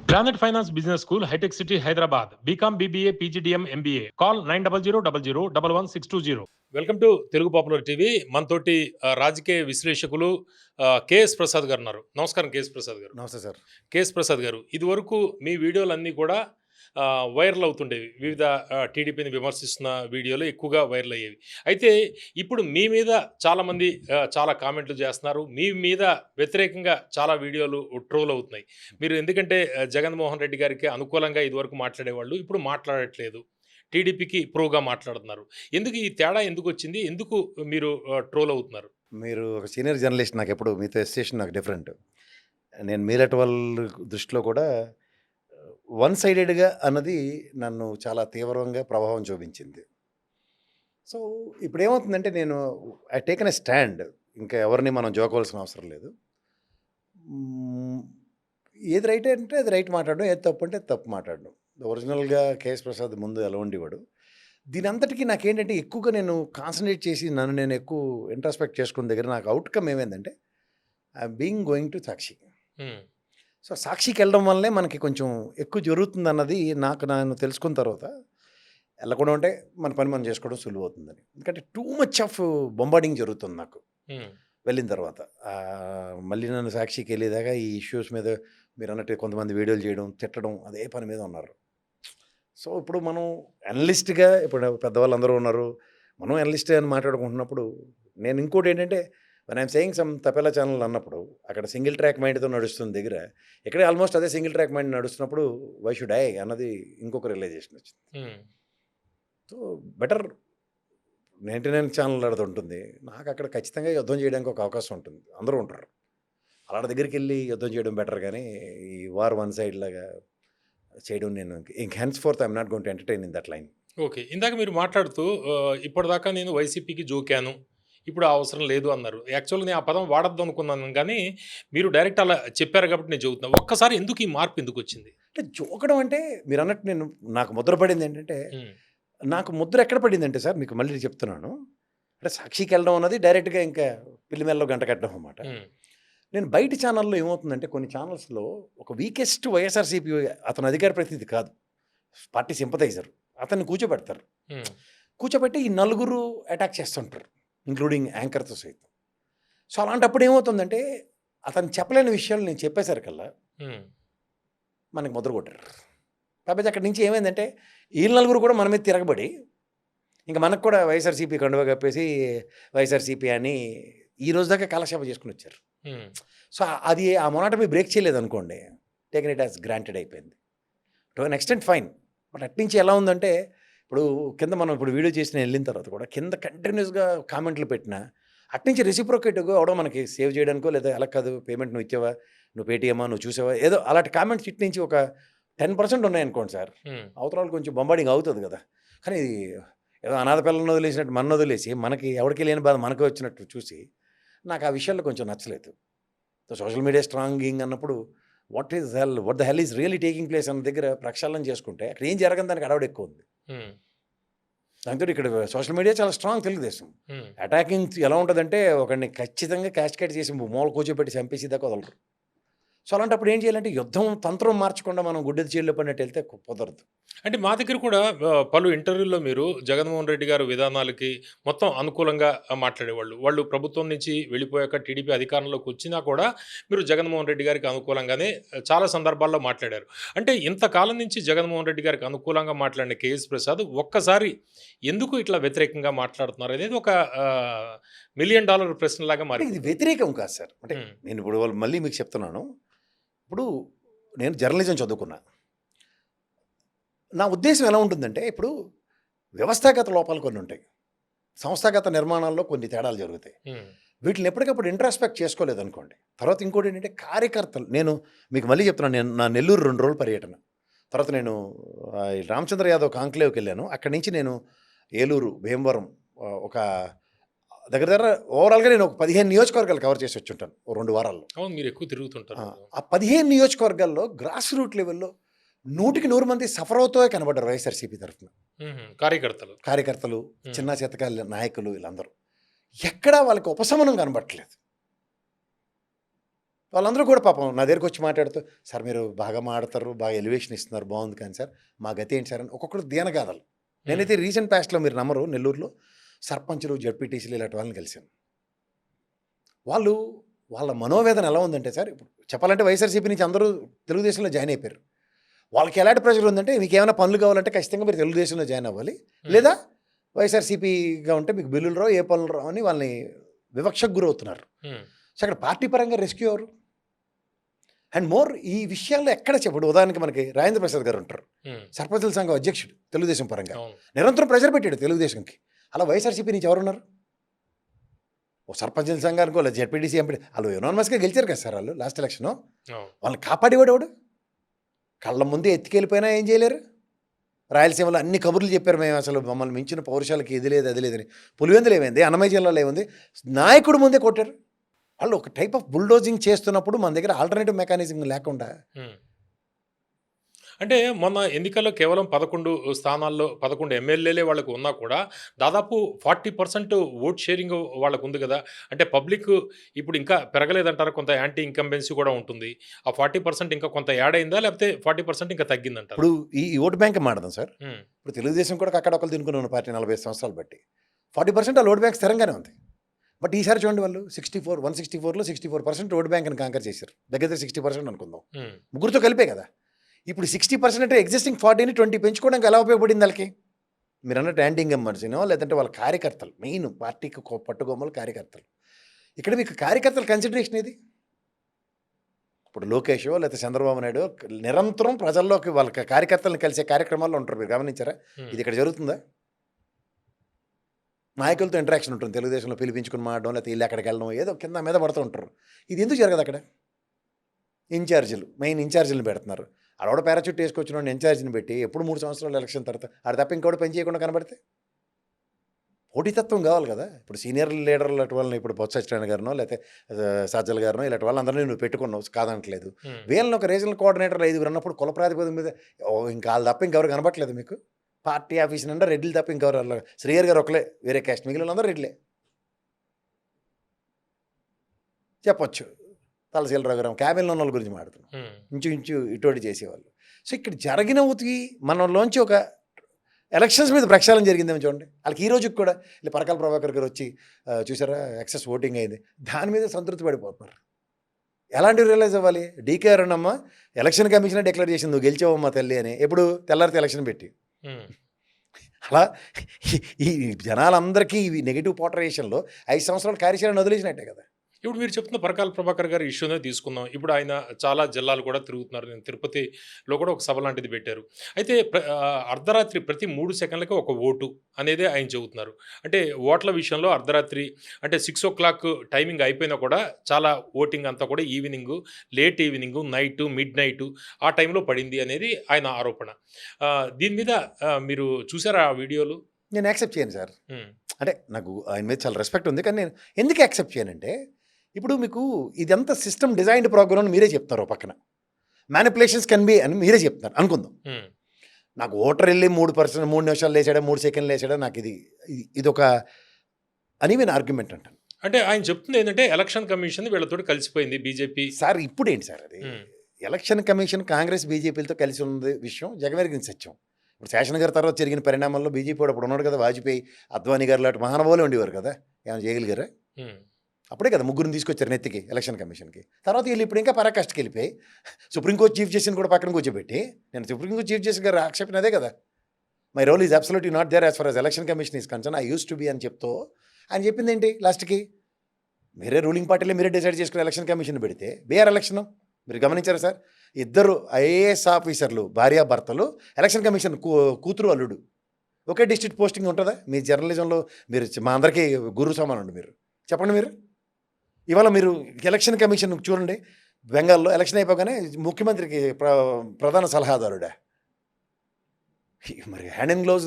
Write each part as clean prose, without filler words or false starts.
Granite Finance Business School, High-Tech City, Hyderabad. BCom, BBA, PGDM, MBA. Call 900 welcome to Telugu popular TV. మనతోటి రాజకీయ విశ్లేషకులు KS Prasad గారు ఉన్నారు. నమస్కారం కేఎస్ ప్రసాద్ గారు. నమస్తే సార్. కేఎస్ ప్రసాద్ గారు, ఇదివరకు మీ వీడియోలన్నీ కూడా వైరల్ అవుతుండేవి. వివిధ టీడీపీని విమర్శిస్తున్న వీడియోలు ఎక్కువగా వైరల్ అయ్యేవి. అయితే ఇప్పుడు మీ మీద చాలామంది చాలా కామెంట్లు చేస్తున్నారు. మీ మీద వ్యతిరేకంగా చాలా వీడియోలు ట్రోల్ అవుతున్నాయి. మీరు ఎందుకంటే జగన్మోహన్ రెడ్డి గారికి అనుకూలంగా ఇదివరకు మాట్లాడేవాళ్ళు, ఇప్పుడు మాట్లాడట్లేదు, టీడీపీకి ప్రోగా మాట్లాడుతున్నారు. ఎందుకు ఈ తేడా ఎందుకు వచ్చింది? ఎందుకు మీరు ట్రోల్ అవుతున్నారు? మీరు ఒక సీనియర్ జర్నలిస్ట్. నాకు ఎప్పుడు మీతో అసోసియేషన్ నాకు డిఫరెంట్. నేను మీరట్ వాళ్ళ దృష్టిలో కూడా వన్ సైడెడ్గా అన్నది నన్ను చాలా తీవ్రంగా ప్రభావం చూపించింది. సో ఇప్పుడు ఏమవుతుందంటే నేను ఐ టేకన్ ఎ స్టాండ్. ఇంకా ఎవరిని మనం జోకవలసిన అవసరం లేదు. ఏది రైట్ అంటే అది రైట్ మాట్లాడడం, ఏది తప్పు అంటే తప్పు మాట్లాడడం. ఒరిజినల్గా కేఎస్ ప్రసాద్ ముందు ఎలా ఉండేవాడు. దీని అంతటికీ నాకేంటంటే ఎక్కువగా నేను కాన్సన్ట్రేట్ చేసి నన్ను నేను ఎక్కువ ఇంట్రాస్పెక్ట్ చేసుకున్న దగ్గర నాకు అవుట్కమ్ ఏమైందంటే I being going to Sakshi. So సాక్షికి వెళ్ళడం వల్లే మనకి కొంచెం ఎక్కువ జరుగుతుంది అన్నది నేను తెలుసుకున్న తర్వాత వెళ్ళకుండా ఉంటే మన పని మనం చేసుకోవడం సులువు అవుతుందని. ఎందుకంటే టూ మచ్ ఆఫ్ బొంబార్డింగ్ జరుగుతుంది నాకు వెళ్ళిన తర్వాత. మళ్ళీ నన్ను సాక్షికి వెళ్ళేదాకా ఈ ఇష్యూస్ మీద మీరు అన్నట్టు కొంతమంది వీడియోలు చేయడం, తిట్టడం, అదే పని మీద ఉన్నారు. సో ఇప్పుడు మనం అనలిస్ట్గా ఇప్పుడు పెద్దవాళ్ళు ఉన్నారు, మనం అనలిస్ట్ అని మాట్లాడుకుంటున్నప్పుడు నేను ఇంకోటి ఏంటంటే వన్ ఐఎమ్ సేయింగ్ సమ్ తపేలా ఛానల్ అన్నప్పుడు అక్కడ సింగిల్ ట్రాక్ మైండ్తో నడుస్తుంది దగ్గర, ఇక్కడే ఆల్మోస్ట్ అదే సింగిల్ ట్రాక్ మైండ్ నడుస్తున్నప్పుడు వై షుడ్ ఐ అన్నది ఇంకొక రియలైజేషన్ వచ్చింది. సో బెటర్ 99 ఛానల్ అడది ఉంటుంది, నాకు అక్కడ ఖచ్చితంగా యుద్ధం చేయడానికి ఒక అవకాశం ఉంటుంది. అందరూ ఉంటారు, అలాంటి దగ్గరికి వెళ్ళి యుద్ధం చేయడం బెటర్. కానీ ఈ వార్ వన్ సైడ్ లాగా చేయడం నేను ఇంక hence fourth I'm not going to entertain in that line. Okay, ఇందాక మీరు మాట్లాడుతూ ఇప్పటిదాకా నేను వైసీపీకి జోకాను, ఇప్పుడు అవసరం లేదు అన్నారు. యాక్చువల్గా నేను ఆ పదం వాడద్దు అనుకున్నాను, కానీ మీరు డైరెక్ట్ అలా చెప్పారు కాబట్టి నేను చెబుతున్నాను. ఒక్కసారి ఎందుకు ఈ మార్పు ఎందుకు వచ్చింది? అంటే జోకడం అంటే మీరు అన్నట్టు నాకు ముద్ర పడింది ఏంటంటే, నాకు ముద్ర ఎక్కడ పడిందంటే సార్ మీకు మళ్ళీ చెప్తున్నాను, అంటే సాక్షికి వెళ్ళడం అన్నది డైరెక్ట్గా ఇంకా పిల్లిమెల్లో గంట కట్టడం అన్నమాట. నేను బయట ఛానల్లో ఏమవుతుందంటే కొన్ని ఛానల్స్లో ఒక వీకెస్ట్ వైఎస్ఆర్సీపీ అతను అధికార ప్రతినిధి కాదు, పార్టీ సింపథైజర్, అతన్ని కూర్చోబెడతారు. కూర్చోబెట్టి ఈ నలుగురు అటాక్ చేస్తుంటారు, ఇంక్లూడింగ్ యాంకర్తో సైతం. సో అలాంటప్పుడు ఏమవుతుందంటే అతను చెప్పలేని విషయాలు నేను చెప్పేసరికల్లా మనకి ముద్ర కొట్టారు. కాబట్టి అక్కడి నుంచి ఏమైందంటే వీళ్ళ నలుగురు కూడా మన మీద తిరగబడి ఇంకా మనకు కూడా వైఎస్ఆర్సీపీ కండువా కప్పేసి వైఎస్ఆర్సీపీ అని ఈ రోజు దాకా కాలక్షేపం చేసుకుని వచ్చారు. సో అది ఆ మొనాటమీ బ్రేక్ చేయలేదు అనుకోండి, టేకన్ ఇట్ యాజ్ గ్రాంటెడ్ అయిపోయింది. To an extent fine. But అట్నుంచి ఎలా ఉందంటే ఇప్పుడు కింద మనం ఇప్పుడు వీడియో చేసిన వెళ్ళిన తర్వాత కూడా కింద కంటిన్యూస్గా కామెంట్లు పెట్టినా అట్నుంచి రెసిప్రోకేట్గా అవడం మనకి సేవ్ చేయడానికో లేదా ఎలా కాదు పేమెంట్ నువ్వు ఇచ్చావా, నువ్వు పేటీఎమా, నువ్వు చూసావా, ఏదో అలాంటి కామెంట్స్ ఇటు నుంచి ఒక 10% ఉన్నాయనుకోండి సార్, అవతరాలు కొంచెం బొంబార్డింగ్ అవుతుంది కదా. కానీ ఏదో అనాథ పిల్లలను వదిలేసినట్టు మన వదిలేసి మనకి ఎవరికి లేని బాధ మనకు వచ్చినట్టు చూసి నాకు ఆ విషయాల్లో కొంచెం నచ్చలేదు. సో సోషల్ మీడియా స్ట్రాంగింగ్ అన్నప్పుడు what the hell is really taking place అన్న దగ్గర ప్రక్షాళన చేసుకుంటే అక్కడ ఏం జరగని దానికి అడవడ ఎక్కువ ఉంది. దాంతో ఇక్కడ సోషల్ మీడియా చాలా స్ట్రాంగ్. తెలుగుదేశం అటాకింగ్ ఎలా ఉంటుందంటే ఒకరిని ఖచ్చితంగా క్యాస్కేట్ చేసి మూల కూర్చోబెట్టి చంపేసి దాకా వదలరు. సో అలాంటప్పుడు ఏం చేయాలంటే యుద్ధం తంత్రం మార్చకుండా మనం గుడ్డెది చీళ్ళు పడినట్టు వెళ్తే కుదరదు. అంటే మా దగ్గర కూడా పలు ఇంటర్వ్యూల్లో మీరు జగన్మోహన్ రెడ్డి గారు విధానాలకి మొత్తం అనుకూలంగా మాట్లాడేవాళ్ళు. వాళ్ళు ప్రభుత్వం నుంచి వెళ్ళిపోయాక టీడీపీ అధికారంలోకి వచ్చినా కూడా మీరు జగన్మోహన్ రెడ్డి గారికి అనుకూలంగానే చాలా సందర్భాల్లో మాట్లాడారు. అంటే ఇంతకాలం నుంచి జగన్మోహన్ రెడ్డి గారికి అనుకూలంగా మాట్లాడిన కేఎస్ ప్రసాద్ ఒక్కసారి ఎందుకు ఇట్లా వ్యతిరేకంగా మాట్లాడుతున్నారు అనేది ఒక $1 మిలియన్ ప్రశ్నలాగా మారింది. ఇది వ్యతిరేకం కాదు సార్. అంటే నేను ఇప్పుడు మళ్ళీ మీకు చెప్తున్నాను, ఇప్పుడు నేను జర్నలిజం చదువుకున్నా. నా ఉద్దేశం ఎలా ఉంటుందంటే ఇప్పుడు వ్యవస్థాగత లోపాలు కొన్ని ఉంటాయి, సంస్థాగత నిర్మాణాల్లో కొన్ని తేడాలు జరుగుతాయి. వీటిని ఎప్పటికప్పుడు ఇంట్రాస్పెక్ట్ చేసుకోలేదు అనుకోండి. తర్వాత ఇంకోటి ఏంటంటే కార్యకర్తలు, నేను మీకు మళ్ళీ చెప్తున్నాను, నేను నా నెల్లూరు 2 రోజుల పర్యటన తర్వాత నేను రామచంద్ర యాదవ్ కాంక్లేవ్కి వెళ్ళాను. అక్కడి నుంచి నేను ఏలూరు, భీమవరం, ఒక దగ్గర ఓవరాల్గా నేను ఒక 15 నియోజకవర్గాలు కవర్ చేసి వచ్చి ఉంటాను 2 వారాల్లో. మీరు ఎక్కువ తిరుగుతుంటారు. ఆ 15 నియోజకవర్గాల్లో గ్రాస్ రూట్ లెవెల్లో 100కి 100 మంది సఫర్ అవుతూ కనబడ్డారు వైఎస్ఆర్సీపీ తరఫున. కార్యకర్తలు, చిన్న చేతకాల నాయకులు, వీళ్ళందరూ ఎక్కడా వాళ్ళకి ఉపశమనం కనబట్టలేదు. వాళ్ళందరూ కూడా పాపం నా దగ్గరికి వచ్చి మాట్లాడుతూ, సార్ మీరు బాగా మాడతారు, బాగా ఎలివేషన్ ఇస్తున్నారు, బాగుంది కానీ సార్ మా గతి ఏంటి సార్ అని ఒక్కొక్కరు దీనగాథలు. నేనైతే రీసెంట్ పాస్ట్లో మీరు నమ్మరు, నెల్లూరులో సర్పంచులు, జడ్పీటీసీలు ఇలాంటి వాళ్ళని కలిశాను. వాళ్ళు వాళ్ళ మనోవేదన ఎలా ఉందంటే సార్, ఇప్పుడు చెప్పాలంటే వైఎస్ఆర్సీపీ నుంచి అందరూ తెలుగుదేశంలో జాయిన్ అయిపోయారు. వాళ్ళకి ఎలాంటి ప్రెషర్ ఉందంటే, మీకు ఏమైనా పనులు కావాలంటే ఖచ్చితంగా మీరు తెలుగుదేశంలో జాయిన్ అవ్వాలి, లేదా వైఎస్ఆర్సీపీగా ఉంటే మీకు బిల్లులు రావు, ఏ పనులు రావు అని వాళ్ళని వివక్షకు గురవుతున్నారు. సో అక్కడ పార్టీ పరంగా రెస్క్యూ ఎవరు? అండ్ మోర్ ఈ విషయాల్లో ఎక్కడ చెప్పడు. ఉదాహరణకి మనకి రాజేంద్ర ప్రసాద్ గారు ఉంటారు, సర్పంచుల సంఘం అధ్యక్షుడు తెలుగుదేశం పరంగా, నిరంతరం ప్రెషర్ పెట్టాడు తెలుగుదేశంకి. అలా వైఎస్ఆర్సీపీ నుంచి ఎవరున్నారు? ఓ సర్పంచుల సంఘానికో లేదా జెడ్పీటీసీ ఎంపీ వాళ్ళు యునానిమస్గా గెలిచారు కదా సార్ వాళ్ళు లాస్ట్ ఎలక్షన్. వాళ్ళని కాపాడేవాడు ఎవడు? కళ్ళ ముందే ఎత్తుకెళ్ళిపోయినా ఏం చేయలేరు. రాయలసీమలో అన్ని కబుర్లు చెప్పారు, మేము అసలు మమ్మల్ని మించిన పౌరుషాలకి ఇది లేదు అది లేదని. పులివెందులు ఏమైంది, అన్నమయ్య జిల్లాలో ఏముంది, నాయకుడు ముందే కొట్టారు. వాళ్ళు ఒక టైప్ ఆఫ్ బుల్డోజింగ్ చేస్తున్నప్పుడు మన దగ్గర ఆల్టర్నేటివ్ మెకానిజం లేకుండా. అంటే మొన్న ఎన్నికల్లో కేవలం 11 స్థానాల్లో 11 ఎమ్మెల్యేలే వాళ్ళకు ఉన్నా కూడా దాదాపు 40% ఓట్ షేరింగ్ వాళ్ళకు ఉంది కదా. అంటే పబ్లిక్ ఇప్పుడు ఇంకా పెరగలేదంటారా? కొంత యాంటీ ఇన్కంబెన్సీ కూడా ఉంటుంది. ఆ 40% ఇంకా కొంత యాడ్ అయిందా, లేకపోతే 40% ఇంకా తగ్గిందంటారు? ఇప్పుడు ఈ ఓటు బ్యాంక్ మాడదాం సార్. ఇప్పుడు తెలుగుదేశం కూడా అక్కడ ఒకరు తినుకున్న పార్టీ 45 సంవత్సరాలు బట్టి 40% ఆ ఓటు బ్యాంక్ స్థిరంగానే ఉంది. బట్ ఈసారి చూడండి, వాళ్ళు 164లో 64% ఓటు బ్యాంక్ని కాంకర్ చేశారు. దగ్గర 60% అనుకుందాం, ముగ్గురితో కలిపే కదా. ఇప్పుడు 60% అంటే ఎగ్జిస్టింగ్ 40ని 20 పెంచుకోవడానికి ఎలా ఉపయోగపడింది వాళ్ళకి? మీరు అన్నట్టు యాంటీ ఇన్కంబెన్సీనో లేదంటే వాళ్ళ కార్యకర్తలు, మెయిన్ పార్టీకి పట్టుగొమ్మలు కార్యకర్తలు. ఇక్కడ మీకు కార్యకర్తల కన్సిడరేషన్ ఏది? ఇప్పుడు లోకేషో లేకపోతే చంద్రబాబు నాయుడు నిరంతరం ప్రజల్లోకి వాళ్ళ కార్యకర్తలను కలిసే కార్యక్రమాల్లో ఉంటారు. మీరు గమనించారా? ఇది ఇక్కడ జరుగుతుందా? నాయకులతో ఇంటరాక్షన్ ఉంటుంది, తెలుగుదేశంలో పిలిపించుకుని మాడడం, లేకపోతే వీళ్ళు ఎక్కడికి వెళ్ళడం, ఏదో కింద మీద పడుతూ ఉంటారు. ఇది ఎందుకు జరగదు అక్కడ? మెయిన్ ఇన్ఛార్జీలను పెడుతున్నారు. ఆడవాడు పారాచూట్ వేసుకొచ్చిన ఇన్ఛార్జిని పెట్టి ఎప్పుడు 3 సంవత్సరాలు ఎలక్షన్ తర్వాత ఆడ తప్ప ఇంకోటి పని చేయకుండా కనబడితే పోటీతత్వం కావాలి కదా. ఇప్పుడు సీనియర్ లీడర్లు అటు వాళ్ళని, ఇప్పుడు బొత్స సత్యనారాయణ గారినో లేకపోతే సజ్జల గారినో ఇలాంటి వాళ్ళందరినీ నువ్వు పెట్టుకున్నావు, కాదనట్లేదు. వీళ్ళని ఒక రీజనల్ కోఆర్డినేటర్లు 5 ఉన్నప్పుడు కుల ప్రాతిపదిక మీద ఇంకా వాళ్ళు తప్ప ఇంకెవరు కనబట్టలేదు మీకు. పార్టీ ఆఫీస్ నిండా రెడ్డిలు తప్ప ఇంకెవరు, శ్రీయర్ గారు ఒకలే వేరే క్యాస్ట్, మిగిలిన అందరూ రెడ్లే చెప్పొచ్చు. తలసీల రఘురాం క్యాబిన్లో ఉన్న వాళ్ళ గురించి మాట్లాడుతున్నాం, ఇంచు ఇటువంటి చేసేవాళ్ళు. సో ఇక్కడ జరిగిన ఉతికి మనలోంచి ఒక ఎలక్షన్స్ మీద ప్రక్షాళన జరిగిందేమో చూడండి. వాళ్ళకి ఈ రోజుకి కూడా ఇలా పరకాల ప్రభాకర్ గారు వచ్చి చూసారా ఎక్సెస్ ఓటింగ్ అయింది, దాని మీద సంతృప్తి పడిపోతున్నారు. ఎలాంటివి రియలైజ్ అవ్వాలి? డీకే అరుణమ్మ ఎలక్షన్ కమిషన్ డిక్లేర్ చేసింది, నువ్వు గెలిచావమ్మా తల్లి అని. ఎప్పుడు? తెల్లారితే ఎలక్షన్ పెట్టి. అలా ఈ జనాలందరికీ ఇవి నెగిటివ్ పోర్ట్రేషన్లో 5 సంవత్సరాలు కార్యాచరణ వదిలేసినట్టే కదా. ఇప్పుడు మీరు చెప్తున్న పరకాల ప్రభాకర్ గారి ఇష్యూనే తీసుకుందాం. ఇప్పుడు ఆయన చాలా జిల్లాలు కూడా తిరుగుతున్నారు. నేను తిరుపతిలో కూడా ఒక సభ లాంటిది పెట్టారు. అయితే అర్ధరాత్రి ప్రతి 3 సెకండ్లకి ఒక ఓటు అనేది ఆయన చెబుతున్నారు. అంటే ఓట్ల విషయంలో అర్ధరాత్రి అంటే 6 o'clock టైమింగ్ అయిపోయినా కూడా చాలా ఓటింగ్ అంతా కూడా evening, late evening, night, mid night ఆ టైంలో పడింది అనేది ఆయన ఆరోపణ. దీని మీద మీరు చూసారా ఆ వీడియోలు? నేను యాక్సెప్ట్ చేయను సార్. అంటే నాకు ఆయన మీద చాలా రెస్పెక్ట్ ఉంది, కానీ నేను ఎందుకు యాక్సెప్ట్ చేయనంటే, ఇప్పుడు మీకు ఇదంతా సిస్టమ్ డిజైన్డ్ ప్రోగ్రామ్ అని మీరే చెప్తున్నారు. పక్కన మ్యానిపులేషన్స్ కెన్ బి అని మీరే చెప్తున్నారు అనుకుందాం. నాకు ఓటర్ వెళ్ళి 3 నిమిషాలు లేచాడా, 3 సెకండ్లు లేచాడా, నాకు ఇది ఒక అనివెన్ ఆర్గ్యుమెంట్ అంటాను. అంటే ఆయన చెప్తుంది ఏంటంటే ఎలక్షన్ కమిషన్ వీళ్ళతో కలిసిపోయింది బీజేపీ. సార్ ఇప్పుడు ఏంటి సార్ అది? ఎలక్షన్ కమిషన్ కాంగ్రెస్ బీజేపీలతో కలిసి ఉంది విషయం జగమెరిగిన సత్యం. ఇప్పుడు శేషన్ గారి తర్వాత జరిగిన పరిణామాల్లో బీజేపీ వాడు అప్పుడు ఉన్నాడు కదా, వాజ్పేయి, అద్వానీ గారు లాంటి మహానుభావులు ఉండేవారు కదా, ఏమైనా చేయగలిగారా? అప్పుడే కదా ముగ్గురిని తీసుకొచ్చారు నెత్తికి ఎలక్షన్ కమిషన్కి. తర్వాత వీళ్ళు ఇప్పుడు ఇంకా పరాకాష్ఠకి వెళ్ళిపోయి సుప్రీంకోర్టు చీఫ్ జస్టిస్ కూడా పక్కన కూర్చోబెట్టి, నేను సుప్రీంకోర్టు చీఫ్ జస్టిస్ గారు ఆక్షేపణ అదే కదా, my role is absolutely not there as far as election commission is concern, I use to be అని చెప్తూ ఆయన చెప్పింది ఏంటి లాస్ట్కి? మీరే రూలింగ్ పార్టీలో మీరే డిసైడ్ చేసుకుని ఎలక్షన్ కమిషన్ పెడితే బీఆర్ ఎలక్షన్ మీరు గమనించారా సార్? 2 ఐఏఎస్ ఆఫీసర్లు భార్యాభర్తలు ఎలక్షన్ కమిషన్ కూతురు అల్లుడు ఒకే డిస్ట్రిక్ట్ పోస్టింగ్ ఉంటుందా? మీ జర్నలిజంలో మీరు మా అందరికీ గురు సమానండి. మీరు చెప్పండి. మీరు ఇవాళ మీరు ఎలక్షన్ కమిషన్ చూడండి, బెంగాల్లో ఎలక్షన్ అయిపోగానే ముఖ్యమంత్రికి ప్రధాన సలహాదారుడా? మరి హ్యాండ్ ఇన్ గ్లోవ్స్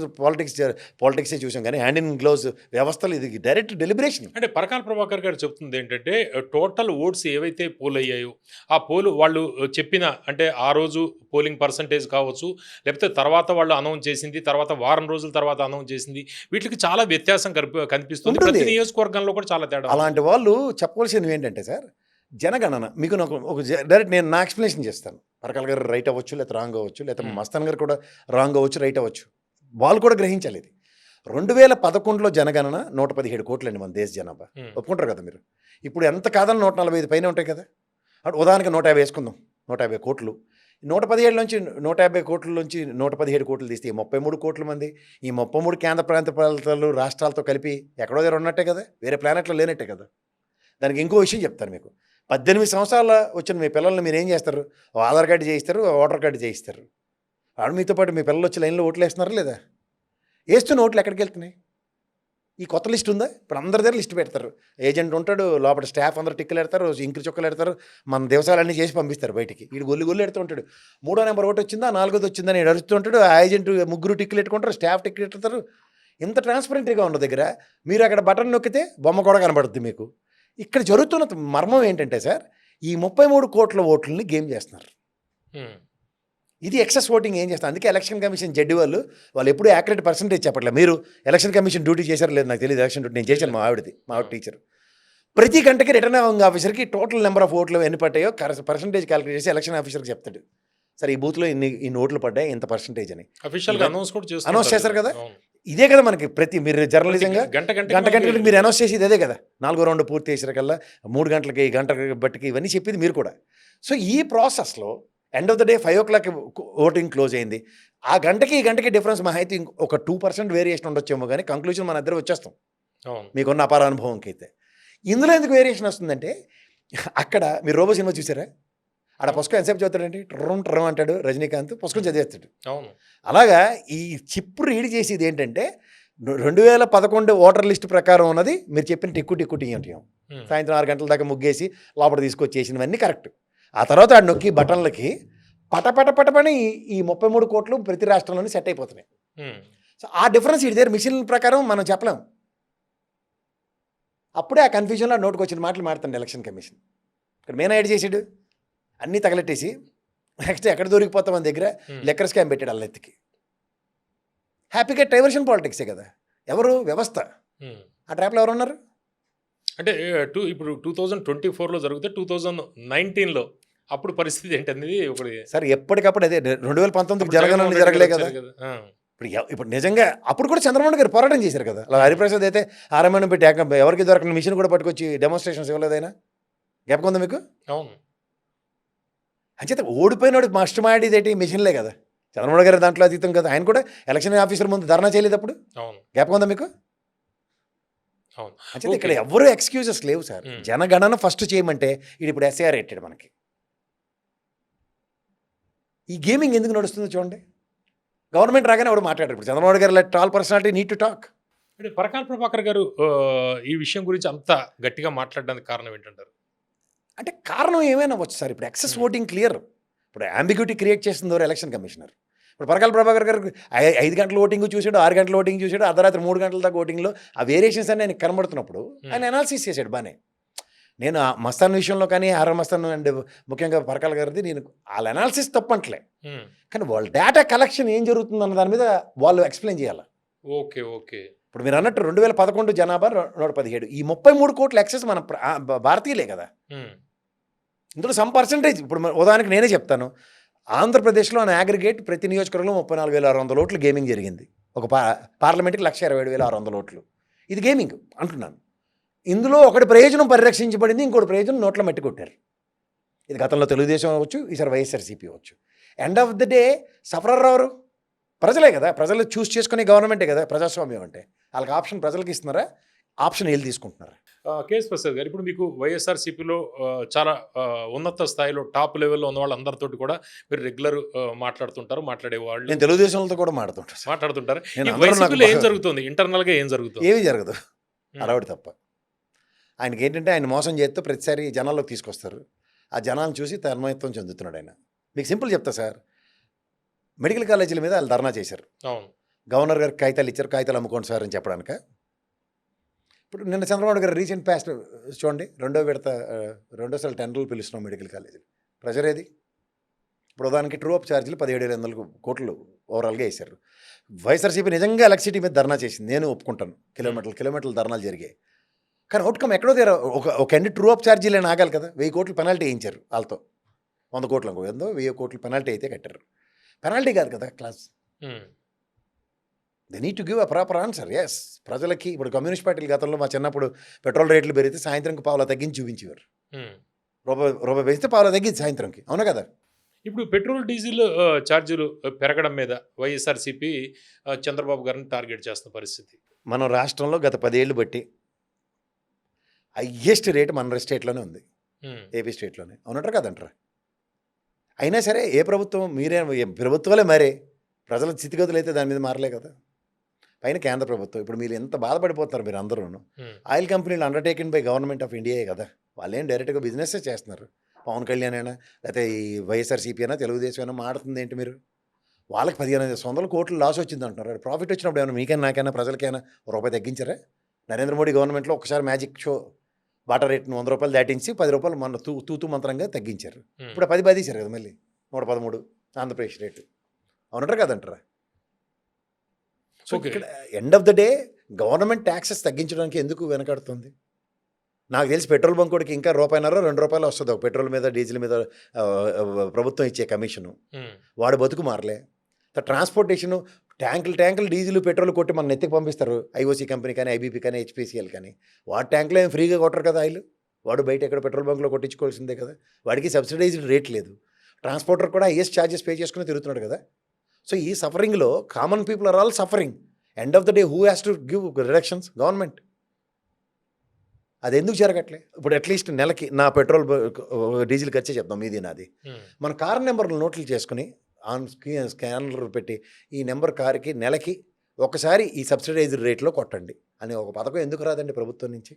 పాలిటిక్సే చూసాం, కానీ హ్యాండ్ ఇన్ గ్లోవ్స్ వ్యవస్థలు ఇది డైరెక్ట్ డెలిబరేషన్. అంటే పరకాల ప్రభాకర్ గారు చెప్తుంది ఏంటంటే టోటల్ ఓట్స్ ఏవైతే పోల్ అయ్యాయో ఆ పోలు వాళ్ళు చెప్పిన, అంటే ఆ రోజు పోలింగ్ పర్సంటేజ్ కావచ్చు, లేకపోతే తర్వాత వాళ్ళు అనౌన్స్ చేసింది, తర్వాత వారం రోజుల తర్వాత అనౌన్స్ చేసింది, వీటికి చాలా వ్యత్యాసం కనిపిస్తుంది. ప్రతి నియోజకవర్గంలో కూడా చాలా తేడా. అలాంటి వాళ్ళు చెప్పవలసినవి ఏంటంటే సార్, జనగణన మీకు నాకు ఒక డైరెక్ట్ నేను నా ఎక్స్ప్లెనేషన్ చేస్తాను. పరకాల గారు రైట్ అవ్వచ్చు, లేకపోతే రాంగ్ అవ్వచ్చు, లేకపోతే మస్తాన్ గారు కూడా రాంగ్ అవ్వచ్చు, రైట్ అవ్వచ్చు. వాళ్ళు కూడా గ్రహించాలి ఇది. 2011లో జనగణన 117 కోట్లండి మన దేశ జనాభా. ఒప్పుకుంటారు కదా మీరు? ఇప్పుడు ఎంత కాదని 145 పైన ఉంటాయి కదా. ఉదాహరణకి 150 వేసుకుందాం, 150 కోట్లు. 117 నుంచి 150 కోట్ల నుంచి 117 కోట్లు తీస్తే 33 కోట్ల మంది. ఈ 33 కేంద్ర ప్రాంత ప్రాంతాలు రాష్ట్రాలతో కలిపి ఎక్కడో దగ్గర ఉన్నట్టే కదా, వేరే ప్లానెట్లో లేనట్టే కదా. దానికి ఇంకో విషయం చెప్తాను మీకు. 18 సంవత్సరాల వచ్చిన మీ పిల్లల్ని మీరు ఏం చేస్తారు? ఆధార్ కార్డు చేయిస్తారు, ఓటర్ కార్డు చేయిస్తారు. వాడు మీతో పాటు మీ పిల్లలు వచ్చి లైన్లో ఓట్లు వేస్తున్నారా లేదా? వేస్తున్న ఓట్లు ఎక్కడికి వెళ్తున్నాయి? ఈ కొత్త లిస్ట్ ఉందా? ఇప్పుడు అందరి దగ్గర లిస్ట్ పెడతారు. ఏజెంట్ ఉంటాడు, లోపల స్టాఫ్ అందరూ టిక్కులు పెడతారు, ఇంకులు చుక్కలు పెడతారు, మన దేశాలన్నీ చేసి పంపిస్తారు బయటికి. వీడు గొల్లు ఎడుతూ ఉంటాడు. 3వ నెంబర్ ఒకటి వచ్చిందా, 4వది వచ్చిందా అని అడుగుతూ ఉంటాడు. ఆ ఏజెంట్ 3 టిక్కులు పెట్టుకుంటారు, స్టాఫ్ టిక్కులు పెడతారు. ఇంత ట్రాన్స్పరెంట్గా ఉన్న దగ్గర మీరు అక్కడ బటన్ నొక్కితే బొమ్మ కూడా కనబడుతుంది మీకు. ఇక్కడ జరుగుతున్న మర్మం ఏంటంటే సార్, ఈ 33 కోట్ల ఓట్లని గేమ్ చేస్తున్నారు. ఇది ఎక్సెస్ ఓటింగ్ ఏం చేస్తారు? అందుకే ఎలక్షన్ కమిషన్ జడ్డి వాళ్ళు ఎప్పుడు యాక్యురేట్ పర్సెంటేజ్ చెప్పట్లేదు. మీరు ఎలక్షన్ కమిషన్ డ్యూటీ చేశారు లేదు నాకు తెలియదు. ఎలక్షన్ డ్యూటీ నేను చేశాను, మా ఆవిడ టీచర్. ప్రతి గంటకి రిటర్నింగ్ ఆఫీసర్కి టోటల్ నెంబర్ ఆఫ్ ఓట్లు ఎన్ని పడ్డాయో పర్సెంటేజ్ క్యాలిక్యులేట్ చేసి ఎలక్షన్ ఆఫీసర్కి చెప్తాడు. సరే ఈ బూత్లో ఇన్ని ఓట్లు పడ్డాయి, ఇంత పర్సెంటేజ్ అని అనౌన్స్ చేశారు కదా. ఇదే కదా మనకి మీరు జర్నలిజంగా గంటకి మీరు అనౌన్స్ చేసేది అదే కదా. 4వ రౌండ్ పూర్తి చేసేకల్లా 3 గంటలకి గంట బట్టికి ఇవన్నీ చెప్పింది మీరు కూడా. సో ఈ ప్రాసెస్లో end of the day 5 o'clock voting close అయింది. ఆ గంటకి ఈ గంటకి డిఫరెన్స్ మా అయితే ఒక 2% వేరియేషన్ ఉండొచ్చేమో, కానీ కంక్లూజన్ మన ఇద్దరు వచ్చేస్తాం మీకున్న అపార అనుభవంకి అయితే. ఇందులో ఎందుకు వేరియేషన్ వస్తుందంటే, అక్కడ మీరు రోబో సినిమా చూసారా? ఆడ పుస్తకం ఎంతసేపు చదువుతాడండి, ట్రం అంటాడు రజనీకాంత్, పుస్తకం చదివేస్తాడు. అలాగా ఈ చిప్ రీడ్ చేసేది ఏంటంటే 2011 ఓటర్ లిస్ట్ ప్రకారం ఉన్నది మీరు చెప్పిన టిక్కు టీయం సాయంత్రం 6 గంటల దాకా ముగ్గేసి లోపల తీసుకొచ్చేసినవన్నీ కరెక్ట్. ఆ తర్వాత ఆ నొక్కి బటన్లకి పటపటపటపని ఈ 33 కోట్లు ప్రతి రాష్ట్రంలోనే సెట్ అయిపోతున్నాయి. సో ఆ డిఫరెన్స్ ఇది దగ్గర మిషన్ ప్రకారం మనం చెప్పలేం. అప్పుడే ఆ కన్ఫ్యూజన్లో నోటుకు వచ్చిన మాటలు మాడుతుంది ఎలక్షన్ కమిషన్. ఇక్కడ మెయిన్ ఐడి చేసాడు, అన్నీ తగలెట్టేసి నెక్స్ట్ ఎక్కడ దొరికిపోతాం మన దగ్గర లెక్కర్ స్కామ్ పెట్టాడు అల్లెత్తికి. హ్యాపీగా డైవర్షన్ పాలిటిక్సే కదా. ఎవరు వ్యవస్థ ఆ ట్రాప్లో ఎవరు ఉన్నారు? అంటే ఇప్పుడు 2024లో జరిగితే 2019లో అప్పుడు పరిస్థితి ఏంటనేది ఒకటి సార్. ఎప్పటికప్పుడు అదే 2019 జరగనని జరగలే కదా. ఇప్పుడు నిజంగా అప్పుడు కూడా చంద్రబాబు గారు పోరాటం చేశారు కదా. అలా హరిప్రసాద్ అయితే ఆరమణ పెట్టి ఎవరికి దొరకని మిషన్ కూడా పట్టుకొచ్చి డెమోన్స్ట్రేషన్స్ ఇవ్వలేదైనా? జ్ఞాపకం ఉందా మీకు? అవును. అంచేత ఓడిపోయినాడు మాస్టర్మైండ్ ఇదేంటి మిషన్లే కదా. చంద్రబాబు గారు దాంట్లో అతీతం కదా. ఆయన కూడా ఎలక్షన్ ఆఫీసర్ ముందు ధర్నా చేయలేదు అప్పుడు. జ్ఞాపకం ఉందా మీకు? అంటే ఇక్కడ ఎవరు ఎక్స్క్యూజెస్ లేవు సార్. జనగణన ఫస్ట్ చేయమంటే ఇప్పుడు ఎస్ఐఆర్ పెట్టాడు మనకి. ఈ గేమింగ్ ఎందుకు నడుస్తుందో చూడండి. గవర్నమెంట్ రాగానే ఎవరు మాట్లాడారు. ఇప్పుడు చంద్రబాబు గారు let all personality need to talk. అంటే పరకాల ప్రభాకర్ గారు ఈ విషయం గురించి అంత గట్టిగా మాట్లాడడానికి కారణం ఏంటంటారు? అంటే కారణం ఏమైనా వచ్చు సార్. ఇప్పుడు ఎక్సెస్ ఓటింగ్ క్లియర్. ఇప్పుడు అంబిగ్యూటీ క్రియేట్ చేస్తుంది ఎవరు? Election commissioner. ఇప్పుడు పరకాల ప్రభాకర్ గారు 5 గంటల ఓటింగ్ చూసాడు, 6 గంటల ఓటింగ్ చూసాడు, అర్ధరాత్రి 3 గంటల దాకా ఓటింగ్లో ఆ వేరియేషన్స్ అన్ని ఆయన కనబడుతున్నప్పుడు ఆయన అనాలిసిస్ చేశాడు బాగానే. నేను ఆ మస్తాన్ విషయంలో కానీ ఆర్ఆర్ మస్తాన్ అండ్ ముఖ్యంగా పరకాల గారిది నేను వాళ్ళ అనాలిసిస్ తప్పంటలే, కానీ వాళ్ళ డేటా కలెక్షన్ ఏం జరుగుతుంది అన్న దాని మీద వాళ్ళు ఎక్స్ప్లెయిన్ చేయాలి. Okay okay. ఇప్పుడు మీరు అన్నట్టు 2011 జనాభా 117, ఈ 33 కోట్ల ఎక్సెస్ మన భారతీయులే కదా. ఇందులో సమ్ పర్సంటేజ్ ఇప్పుడు ఉదాహరణకి నేనే చెప్తాను. ఆంధ్రప్రదేశ్లో అనే అగ్రిగేట్ ప్రతి నియోజకవర్గంలో 34,600 ఓట్లు గేమింగ్ జరిగింది. ఒక పార్లమెంట్కి 1,27,600 ఓట్లు. ఇది గేమింగ్ అంటున్నాను. ఇందులో ఒకటి ప్రయోజనం పరిరక్షించబడింది, ఇంకోటి ప్రయోజనం నోట్ల మట్టి కొట్టారు. ఇది గతంలో తెలుగుదేశం అవ్వచ్చు, ఈసారి వైఎస్ఆర్సీపీ అవ్వచ్చు. End of the day sufferer ఎవరు? ప్రజలే కదా. ప్రజలు చూస్ చేసుకునే గవర్నమెంటే కదా ప్రజాస్వామ్యం అంటే. వాళ్ళకి ఆప్షన్ ప్రజలకు ఇస్తున్నారా? ఆప్షన్ వీళ్ళు తీసుకుంటున్నారా? కేఎస్ ప్రసాద్ గారు, ఇప్పుడు మీకు వైఎస్ఆర్సీపీలో చాలా ఉన్నత స్థాయిలో టాప్ లెవెల్లో ఉన్న వాళ్ళందరితోటి కూడా మీరు రెగ్యులర్ మాట్లాడేవాళ్ళు. నేను తెలుగుదేశంతో కూడా మాట్లాడుతుంటారు. వైసీపీలో ఏం జరుగుతుంది? ఇంటర్నల్గా ఏం జరుగుతుంది? ఏమీ జరగదు, అరవడి తప్ప. ఆయనకి ఏంటంటే ఆయన మోసం చేస్తూ ప్రతిసారి జనాల్లోకి తీసుకొస్తారు. ఆ జనాలను చూసి తన్మయత్వం చెందుతున్నాడు ఆయన. మీకు సింపుల్ చెప్తా సార్. మెడికల్ కాలేజీల మీద వాళ్ళు ధర్నా చేశారు. గవర్నర్ గారికి కాగితాలు ఇచ్చారు, కాగితాలు అమ్ముకోండి సార్ అని చెప్పడానిక. ఇప్పుడు నిన్న చంద్రబాబు గారు రీసెంట్ పాస్ట్ చూడండి, రెండోసారి టెండర్లు పిలుస్తున్నాం మెడికల్ కాలేజీలు. ప్రెజర్ ఏది? ఇప్పుడు ఉదాహరణకి ట్రూ అప్ ఛార్జీలు 17,500 కోట్లు ఓవరాల్గా వేశారు. వైఎస్ఆర్సీపీ నిజంగా ఎలక్ట్రిసిటీ మీద ధర్నా చేసింది, నేను ఒప్పుకుంటాను. కిలోమీటర్లు ధర్నాలు జరిగాయి. కానీ అవుట్కమ్ ఎక్కడో తీరా ఒక ఎండ్ ట్రూ అప్ ఛార్జీలే ఆగాలి కదా. 1000 కోట్లు పెనాల్టీ వేయించారు వాళ్ళతో. 100 కోట్లు అనుకో ఎంతో 1000 కోట్లు పెనాల్టీ అయితే కట్టారు. పెనాల్టీ కాదు కదా class. Um, they need to give a proper answer. Yes, ప్రజలకి ఇప్పుడు కమ్యూనిస్ట్ పార్టీల గతంలో మా చిన్నప్పుడు పెట్రోల్ రేట్లు పెరిగితే సాయంత్రంకి పావులా తగ్గించి చూపించేవారు. ఉమ్. రూపాయి పెంచితే పావులా తగ్గింది సాయంత్రంకి, అవునా కదా. ఇప్పుడు పెట్రోల్ డీజిల్ ఛార్జీలు పెరగడం మీద వైఎస్ఆర్సీపీ చంద్రబాబు గారిని టార్గెట్ చేస్తున్న పరిస్థితి. మనం రాష్ట్రంలో గత 10 ఏళ్ళు బట్టి హయ్యెస్ట్ రేటు మన స్టేట్లోనే ఉంది, ఉమ్, ఏపీ స్టేట్లోనే, అవునంటారా కదంటారా. అయినా సరే ఏ ప్రభుత్వం ప్రభుత్వాలే మరే ప్రజల స్థితిగతులు అయితే దాని మీద మారలే కదా. పైన కేంద్ర ప్రభుత్వం. ఇప్పుడు మీరు ఎంత బాధపడిపోతున్నారు మీరు అందరూ. ఉమ్, ఆయిల్ కంపెనీలు అండర్టేకెన్ బై గవర్నమెంట్ ఆఫ్ ఇండియాయే కదా. వాళ్ళేం డైరెక్ట్గా బిజినెస్సే చేస్తున్నారు. పవన్ కళ్యాణ్ అయినా లేకపోతే ఈ వైఎస్ఆర్సీపీ అయినా తెలుగుదేశం అయినా మాడుతుంది ఏంటి మీరు. వాళ్ళకి 1500 కోట్లు లాస్ వచ్చింది అంటున్నారు. ప్రాఫిట్ వచ్చినప్పుడు ఏమైనా మీకైనా నాకైనా ప్రజలకైనా రూపాయి తగ్గించారా? నరేంద్ర మోడీ గవర్నమెంట్లో ఒకసారి మ్యాజిక్ షో వాటర్ రేట్ను 100 రూపాయలు దాటించి 10 రూపాయలు మన తూతూ మంత్రంగా తగ్గించారు. ఉమ్. ఇప్పుడు 10 తీశారు కదా మళ్ళీ 113 ఆంధ్రప్రదేశ్ రేటు, అవునంటారా కదంటారా. So okay. ఇక్కడ end of the day government taxes తగ్గించడానికి ఎందుకు వెనకాడుతుంది? నాకు తెలిసి పెట్రోల్ బంక్ కూడా ఇంకా ₹1.5-2 వస్తుంది ఒక పెట్రోల్ మీద డీజిల్ మీద ప్రభుత్వం ఇచ్చే కమిషను. ఉమ్, వాడు బతుకు మారలే. ట్రాన్స్పోర్టేషను ట్యాంకులు డీజిల్ పెట్రోల్ కొట్టి మన నెత్తికి పంపిస్తారు. ఐఓసీ కంపెనీ కానీ ఐబీపీ కానీ హెచ్పిసిఎల్ కానీ. వాడు ట్యాంకులో ఏం ఫ్రీగా కొట్టరు కదా ఆయిల్. వాడు బయట ఎక్కడ పెట్రోల్ బంక్లో కొట్టించుకోవాల్సిందే కదా. వాడికి సబ్సిడైజ్డ్ రేట్ లేదు. ట్రాన్స్పోర్టర్ కూడా హైయెస్ట్ ఛార్జెస్ పే చేసుకుని తిరుగుతున్నాడు కదా. సో ఈ సఫరింగ్లో common people are all suffering. End of the day who has to give reductions? Government. అది ఎందుకు జరగట్లే? ఇప్పుడు అట్లీస్ట్ నెలకి నా పెట్రోల్ డీజిల్ ఖర్చే చెప్తాం, మీది నాది. ఉమ్, మన కార్ నెంబర్లు నోట్లు చేసుకుని ఆన్ స్కానర్ పెట్టి ఈ నెంబర్ కార్కి నెలకి ఒకసారి ఈ సబ్సిడైజ్డ్ రేట్లో కొట్టండి అని ఒక పథకం ఎందుకు రాదండి ప్రభుత్వం నుంచి?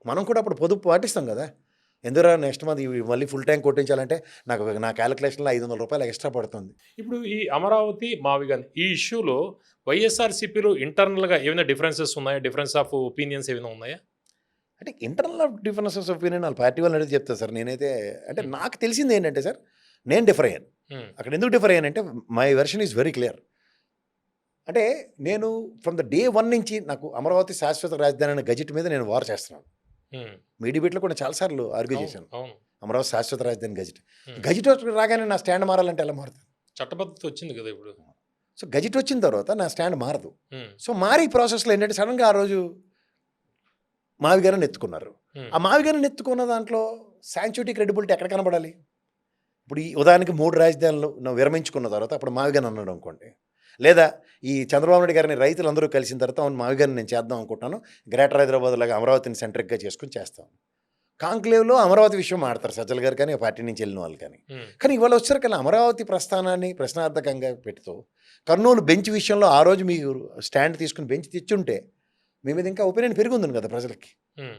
మనం కూడా అప్పుడు పొదుపు పాటిస్తాం కదా. ఎందుకురా నెక్స్ట్ మంత్ మళ్ళీ ఫుల్ ట్యాంక్ కొట్టించాలంటే నా క్యాలిక్యులేషన్లో ₹500 ఎక్స్ట్రా పడుతుంది. ఇప్పుడు ఈ అమరావతి మావిగన్ ఈ ఇష్యూలో వైఎస్ఆర్సీపీలో ఇంటర్నల్గా ఏమైనా డిఫరెన్సెస్ ఉన్నాయా? డిఫరెన్స్ ఆఫ్ ఒపీనియన్స్ ఏమైనా ఉన్నాయా? అంటే ఇంటర్నల్ ఆఫ్ డిఫరెన్సెస్ ఒపీనియన్ వాళ్ళ పార్టీ వాళ్ళని అడిగితే చెప్తాను సార్. నేనైతే అంటే నాకు తెలిసింది ఏంటంటే సార్, నేను డిఫర్ అయ్యాను. ఉమ్, అక్కడ ఎందుకు డిఫర్ అయ్యానంటే my version is very clear. అంటే నేను ఫ్రమ్ ద డే 1 నుంచి నాకు అమరావతి శాశ్వత రాజధాని అనే గజెట్ మీద నేను వార్ చేస్తున్నాను. ఉమ్, మీ డిబేట్లో కూడా చాలాసార్లు ఆర్గ్యూ చేశాను. అవును. అమరావతి శాశ్వత రాజధాని గజెట్. ఉమ్. గజెట్ రాగానే నా స్టాండ్ మారాలంటే ఎలా మారుతుంది? చట్టబద్ధత వచ్చింది కదా ఇప్పుడు. సో గజెట్ వచ్చిన తర్వాత నా స్టాండ్ మారదు. ఉమ్, సో మారి ప్రాసెస్లో ఏంటంటే సడన్గా ఆ రోజు మావిగారిని ఎత్తుకున్నారు. ఉమ్, ఆ మావిగారిని ఎత్తుకున్న దాంట్లో శాంచుటీ క్రెడిబిలిటీ ఎక్కడ కనబడాలి? ఇప్పుడు ఈ ఉదాహరణకి 3 రాజధానులు నువ్వు విరమించుకున్న తర్వాత అప్పుడు మావిగారిని అన్నాడు అనుకోండి, లేదా ఈ చంద్రబాబు నాయుడు గారిని రైతులందరూ కలిసిన తర్వాత అవును మావిగారిని నేను చేద్దాం అనుకుంటున్నాను, గ్రేటర్ హైదరాబాద్ లాగా అమరావతిని సెంట్రిక్గా చేసుకుని చేస్తాం. కాంక్లేవ్లో అమరావతి విషయం మాడతారు సజ్జల గారు కానీ, పార్టీ నుంచి వెళ్ళిన వాళ్ళు కానీ. ఉమ్, కానీ ఇవాళ వచ్చేసరికి అమరావతి ప్రస్థానాన్ని ప్రశ్నార్థకంగా పెడుతూ కర్నూలు బెంచ్ విషయంలో ఆ రోజు మీరు స్టాండ్ తీసుకుని బెంచ్ తెచ్చుంటే మీ మీద ఇంకా ఒపీనియన్ పెరుగుంది కదా ప్రజలకి. ఉమ్,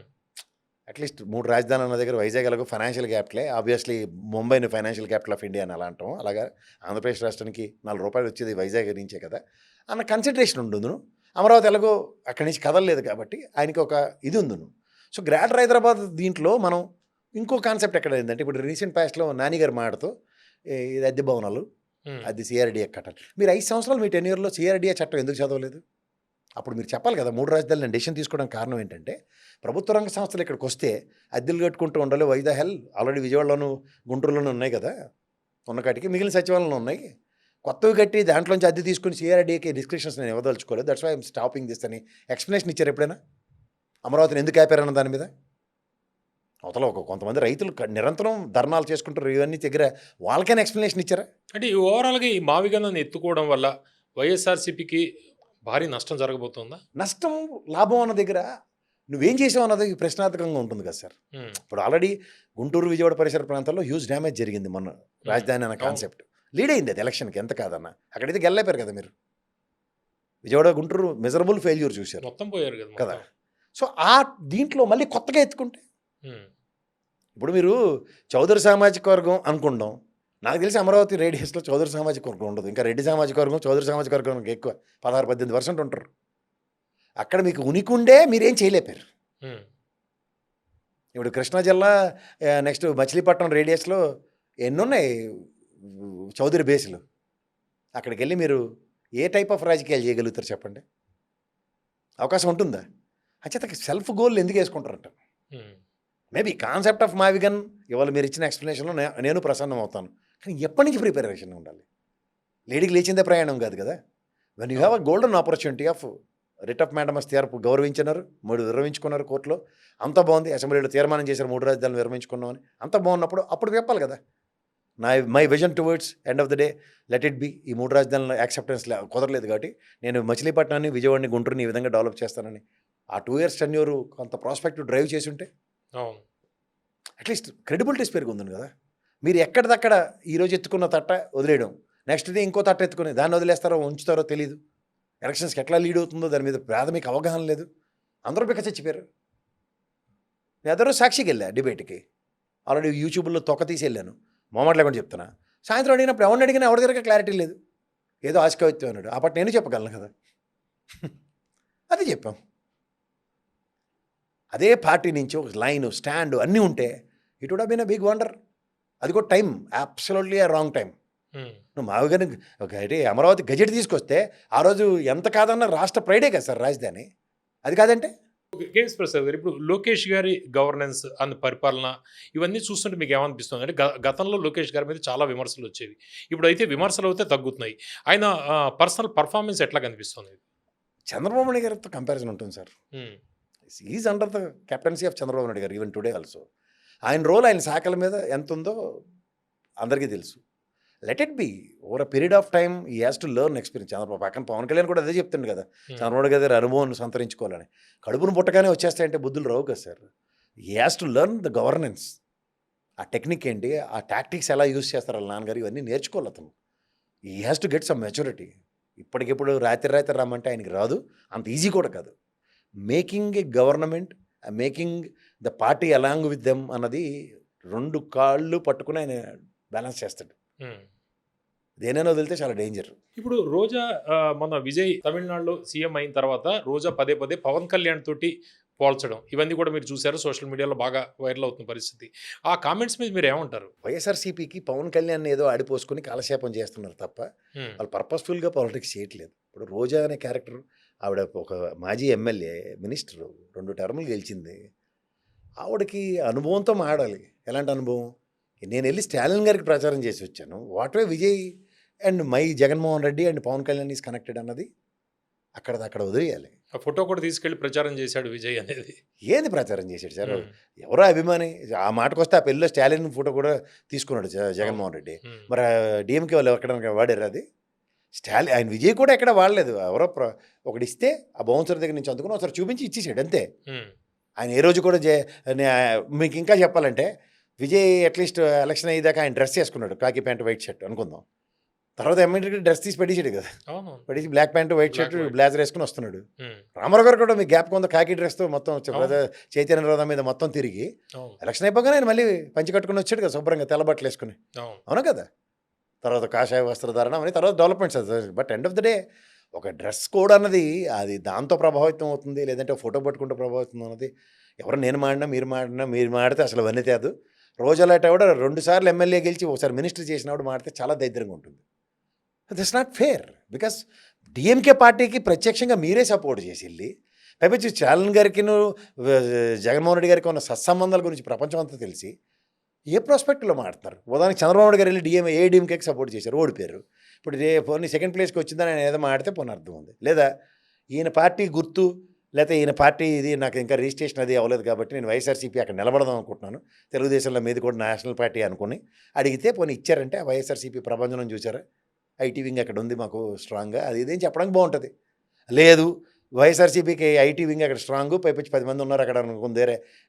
అట్లీస్ట్ 3 రాజధానులు అన్న దగ్గర వైజాగ్ ఎలాగో ఫైనాన్షియల్ క్యాపిటలే, ఆబ్వియస్లీ ముంబైని ఫైనాన్షియల్ క్యాపిటల్ ఆఫ్ ఇండియా అని అలా అంటాం. అలాగా ఆంధ్రప్రదేశ్ రాష్ట్రానికి ₹4 వచ్చేది వైజాగ్ నుంచే కదా అన్న కన్సిడరేషన్ ఉండును. అమరావతి ఎలాగో అక్కడి నుంచి కదలలేదు కాబట్టి ఆయనకి ఒక ఇది ఉందును. సో గ్రేటర్ హైదరాబాద్ దీంట్లో మనం ఇంకో కాన్సెప్ట్ ఎక్కడ ఏంటంటే ఇప్పుడు రీసెంట్ పాస్ట్లో నాని గారు మాటతో ఇది అద్దె భవనాలు, ఉమ్, అది సిఆర్డీఏ కట్టాలి. మీరు 5 సంవత్సరాలు మీ టెన్యూర్లో సిఆర్డీఏ చట్టం ఎందుకు చదవలేదు? అప్పుడు మీరు చెప్పాలి కదా 3 రాజధానులు నేను డెసిషన్ తీసుకోవడానికి కారణం ఏంటంటే ప్రభుత్వ రంగ సంస్థలు ఇక్కడికి వస్తే అద్దెలు కట్టుకుంటూ ఉండాలి. వై ద హెల్ ఆల్రెడీ విజయవాడలోను గుంటూరులోనూ ఉన్నాయి కదా ఉన్న కాటికి, మిగిలిన సచివాలయంలో ఉన్నాయి. కొత్తవి కట్టి దాంట్లోంచి అద్దె తీసుకుని సిఆర్డీఏకి డిస్క్రిప్షన్స్ నేను ఇవ్వదలుచుకోలేదు. That's why I'm stopping this అని ఎక్స్ప్లెనేషన్ ఇచ్చారు ఎప్పుడైనా? అమరావతిని ఎందుకు ఆపారన్న దాని మీద అవతల కొంతమంది రైతులు నిరంతరం ధర్నాలు చేసుకుంటారు, ఇవన్నీ దగ్గర వాళ్ళకైనా ఎక్స్ప్లెనేషన్ ఇచ్చారా? అంటే ఈ ఓవరాల్గా ఈ మావిగన్నని ఎత్తుకోవడం వల్ల వైఎస్ఆర్సీపీకి భారీ నష్టం జరగబోతుందా? నష్టం లాభం అన్న దగ్గర నువ్వేం చేసావు అన్నది ప్రశ్నార్థకంగా ఉంటుంది కదా సార్. ఉమ్, ఇప్పుడు ఆల్రెడీ గుంటూరు విజయవాడ పరిసర ప్రాంతాల్లో హ్యూజ్ డ్యామేజ్ జరిగింది మొన్న రాజధాని అన్న కాన్సెప్ట్. లీడ్ అయింది అది ఎలక్షన్కి, ఎంత కాదన్న అక్కడైతే గెల్లైపోయారు కదా మీరు. విజయవాడ గుంటూరు మెజరబుల్ ఫెయిల్యూర్ చూశారు మొత్తం పోయారు కదా కదా. మొత్తం. సో ఆ దీంట్లో మళ్ళీ కొత్తగా ఎత్తుకుంటే ఉమ్, ఇప్పుడు మీరు చౌదరి సామాజిక వర్గం అనుకుంటాం. నాకు తెలిసి అమరావతి రేడియస్లో చౌదరి సామాజిక వర్గం ఉండదు. ఇంకా రెడ్డి సామాజిక వర్గం చౌదరి సామాజిక వర్గం ఎక్కువ 16-18% ఉంటారు. అక్కడ మీకు ఉనికి ఉండే మీరేం చేయలేపారు. ఉమ్, ఇప్పుడు కృష్ణా జిల్లా నెక్స్ట్ మచిలీపట్నం రేడియస్లో ఎన్నున్నాయి చౌదరి బేసులు. అక్కడికి వెళ్ళి మీరు ఏ టైప్ ఆఫ్ రాజకీయాలు చేయగలుగుతారు చెప్పండి? అవకాశం ఉంటుందా? అంచేత సెల్ఫ్ గోల్ ఎందుకు వేసుకుంటారంట. ఉమ్, మేబీ కాన్సెప్ట్ ఆఫ్ మావిగన్ ఇవాళ మీరు ఇచ్చిన ఎక్స్ప్లెనేషన్లో నేను ప్రసన్నం అవుతాను. కానీ ఎప్పటి నుంచి ప్రిపరేషన్ ఉండాలి? లేడీకి లేచిందే ప్రయాణం కాదు కదా. When you have a golden opportunity of writ of mandamus తీర్పు గౌరవించినారు, 3 విరమించుకున్నారు కోర్టులో, అంత బాగుంది. అసెంబ్లీలో తీర్మానం చేశారు 3 రాజధానులు విరమించుకున్నామని, అంత బాగున్నప్పుడు అప్పుడు చెప్పాలి కదా. My vision towards end of the day let it B. ఈ 3 రాజధానుల యాక్సెప్టెన్స్ కుదరలేదు కాబట్టి నేను మచిలీపట్నాన్ని, విజయవాడని, గుంటూరుని ఈ విధంగా డెవలప్ చేస్తానని ఆ 2 ఇయర్స్ టెన్యూర్ కొంత ప్రాస్పెక్టివ్ డ్రైవ్ చేసి ఉంటే అవును. అట్లీస్ట్ క్రెడిబిలిటీస్ పెరుగుంది కదా. మీరు ఎక్కడిదక్కడ ఈరోజు ఎత్తుకున్న తట్ట వదిలేయడం, నెక్స్ట్ డే ఇంకో తట్ట ఎత్తుకుని దాన్ని వదిలేస్తారో ఉంచుతారో తెలియదు. ఎలక్షన్స్కి ఎట్లా లీడ్ అవుతుందో దాని మీద ప్రాథమిక అవగాహన లేదు. అందరూ బిక్క చచ్చిపోయారు. నేను ఎదరో సాక్షికి వెళ్ళా డిబేట్కి, ఆల్రెడీ యూట్యూబ్లో తొక్క తీసి వెళ్ళాను. మొహమాట లేకుండా చెప్తున్నా. సాయంత్రం అడిగినప్పుడు ఎవరిని అడిగినా ఎవరి దగ్గర క్లారిటీ లేదు. ఏదో ఆశకవిత్వం అన్నాడు. ఆ పట్టు నేను చెప్పగలను కదా. అది చెప్పాం. అదే పార్టీ నుంచి ఒక లైన్ స్టాండ్ అన్నీ ఉంటే it would have been a big wonder. అది కూడా time absolutely a wrong time. Um, నువ్వు మామూలుగా ఒక అమరావతి గజెట్ తీసుకొస్తే ఆ రోజు ఎంత కాదన్న రాష్ట్ర ప్రైడే కదా సార్ రాజధాని. అది కాదంటే కేఎస్ ప్రసాద్ గారు, ఇప్పుడు లోకేష్ గారి గవర్నెన్స్ అండ్ పరిపాలన ఇవన్నీ చూస్తుంటే మీకు ఏమనిపిస్తుంది అంటే గతంలో లోకేష్ గారి మీద చాలా విమర్శలు వచ్చేవి, ఇప్పుడు అయితే విమర్శలు అయితే తగ్గుతున్నాయి. ఆయన పర్సనల్ పర్ఫార్మెన్స్ ఎట్లా కనిపిస్తుంది? చంద్రబాబు నాయుడు గారితో కంపారిజన్ ఉంటుంది sir. Um, is under the captaincy of Chandrababu Naidu garu even today also. ఆయన రోల్, ఆయన శాఖల మీద ఎంత ఉందో అందరికీ తెలుసు. Let it be over a period of time he has to learn experience. Chandrababu పక్కన పవన్ కళ్యాణ్ కూడా అదే చెప్తుండే కదా, చంద్రబాబు గారి అనుభవం సంతరించుకోవాలని. కడుపును పుట్టగానే వచ్చేస్తాయంటే బుద్ధులు రావు కదా సార్. ఈ has to learn the governance. ఆ టెక్నిక్ ఏంటి, ఆ టాక్టిక్స్ ఎలా యూస్ చేస్తారు వాళ్ళ నాన్నగారు, ఇవన్నీ నేర్చుకోవాలి అతను. ఈ has to get some maturity. ఇప్పటికిప్పుడు రాత్రి రమ్మంటే ఆయనకి రాదు, అంత ఈజీ కూడా కాదు. Making a government, making the party along with them అన్నది 2 కాళ్ళు పట్టుకుని ఆయన బ్యాలెన్స్ చేస్తాడు. ఉమ్. దేనైనా వదిలితే చాలా డేంజర్. ఇప్పుడు రోజా మన విజయ్ తమిళనాడులో సీఎం అయిన తర్వాత రోజా పదే పదే పవన్ కళ్యాణ్ తోటి పోల్చడం ఇవన్నీ కూడా మీరు చూసారు, సోషల్ మీడియాలో బాగా వైరల్ అవుతున్న పరిస్థితి. ఆ కామెంట్స్ మీద మీరు ఏమంటారు? వైఎస్ఆర్సీపీకి పవన్ కళ్యాణ్ ఏదో ఆడిపోసుకుని కాలక్షేపం చేస్తున్నారు తప్ప ఉమ్, వాళ్ళు పర్పస్ఫుల్గా పాలిటిక్స్ చేయట్లేదు. ఇప్పుడు రోజా అనే క్యారెక్టర్ ఆవిడ ఒక మాజీ ఎమ్మెల్యే, మినిస్టరు, 2 టర్ములు గెలిచింది. ఆవిడకి అనుభవంతో మాట్లాడాలి. ఎలాంటి అనుభవం? నేను వెళ్ళి స్టాలిన్ గారికి ప్రచారం చేసి వచ్చాను. What way Vijay and my Jaganmohan Reddy and Pawan Kalyan is connected అన్నది అక్కడ వదిలేయాలి. ఆ ఫోటో కూడా తీసుకెళ్లి ప్రచారం చేశాడు విజయ్ అనేది. ఏంది ప్రచారం చేశాడు సార్? ఉమ్, ఎవరో అభిమాని. ఆ మాటకు వస్తే ఆ పెళ్ళిలో స్టాలిన్ ఫోటో కూడా తీసుకున్నాడు జగన్మోహన్ రెడ్డి. ఉమ్, మరి డిఎంకే వాళ్ళు ఎక్కడ వాడారు అది? ఆయన విజయ్ కూడా ఎక్కడ వాడలేదు. ఎవరో ఒకటి ఇస్తే ఆ బౌన్సర్ దగ్గర నుంచి అందుకుని ఒకసారి చూపించి ఇచ్చేసాడు అంతే. ఉమ్, ఆయన ఏ రోజు కూడా మీకు ఇంకా చెప్పాలంటే విజయ్ అట్లీస్ట్ ఎలక్షన్ అయ్యేదాకా ఆయన డ్రెస్ వేసుకున్నాడు, కాకి ప్యాంట్ వైట్ షర్ట్ అనుకుందాం. తర్వాత ఎమ్మెల్యేగా డ్రెస్ తీసి పెట్టేసాడు కదా, అవును. పెట్టేసి black pant white shirt Black, white. Blazer వేసుకుని వస్తున్నాడు. ఉమ్, రామారావు గారు కూడా మీకు గ్యాప్ కొంత కాకి డ్రెస్తో మొత్తం అవును. చైతన్య రథం మీద మొత్తం తిరిగి అవును, ఎలక్షన్ అయిపోగానే ఆయన మళ్ళీ పంచి కట్టుకుని వచ్చాడు కదా శుభ్రంగా తెల్ల బట్టలు వేసుకుని. అవును. అవునా కదా? తర్వాత కాషాయ వస్త్రధారణ అని తర్వాత developments. But end of the day ఒక డ్రెస్ కోడ్ అన్నది అది దాంతో ప్రభావితం అవుతుంది, లేదంటే ఫోటో పట్టుకుంటూ ప్రభావితం అన్నది ఎవరు నేను మాడినా మీరు మాడితే అసలు అవన్నీ తేదు. రోజులాట కూడా 2 సార్లు ఎమ్మెల్యే గెలిచి ఒకసారి మినిస్టర్ చేసినప్పుడు మాడితే చాలా దరిద్రంగా ఉంటుంది. That's not fair. Because DMK పార్టీకి ప్రత్యక్షంగా మీరే సపోర్ట్ చేసి వెళ్ళి పైపచ్చి స్టాలిన్ గారికి జగన్మోహన్ రెడ్డి గారికి ఉన్న సత్సంబంధాల గురించి ప్రపంచం అంతా తెలిసి ఏ ప్రాస్పెక్ట్లో మాట్లాడుతున్నారు? ఉదాహరణకి చంద్రబాబు నాయుడు గారు వెళ్ళి ఏడీఎంకేకి సపోర్ట్ చేశారు, ఓడిపోయారు. ఇప్పుడు పోనీ సెకండ్ ప్లేస్కి వచ్చిందని ఆయన ఏదో మాడితే పోనీ అర్థం ఉంది. లేదా ఈయన పార్టీ గుర్తు, లేకపోతే ఈయన పార్టీ ఇది నాకు ఇంకా రిజిస్ట్రేషన్ అది అవ్వలేదు కాబట్టి నేను వైఎస్ఆర్సీపీ అక్కడ నిలబడదాం అనుకుంటున్నాను, తెలుగుదేశంలో మీది కూడా నేషనల్ పార్టీ అనుకుని అడిగితే పోనీ ఇచ్చారంటే ఆ వైఎస్ఆర్సీపీ ప్రభంజనం చూసారా, ఐటీ వింగ్ అక్కడ ఉంది మాకు స్ట్రాంగ్గా, అది ఇదేం చెప్పడానికి బాగుంటుంది. లేదు వైఎస్ఆర్సీపీకి ఐటీ వింగ్ అక్కడ స్ట్రాంగ్, పైపచ్చి 10 మంది ఉన్నారు అక్కడ అనుకుంది,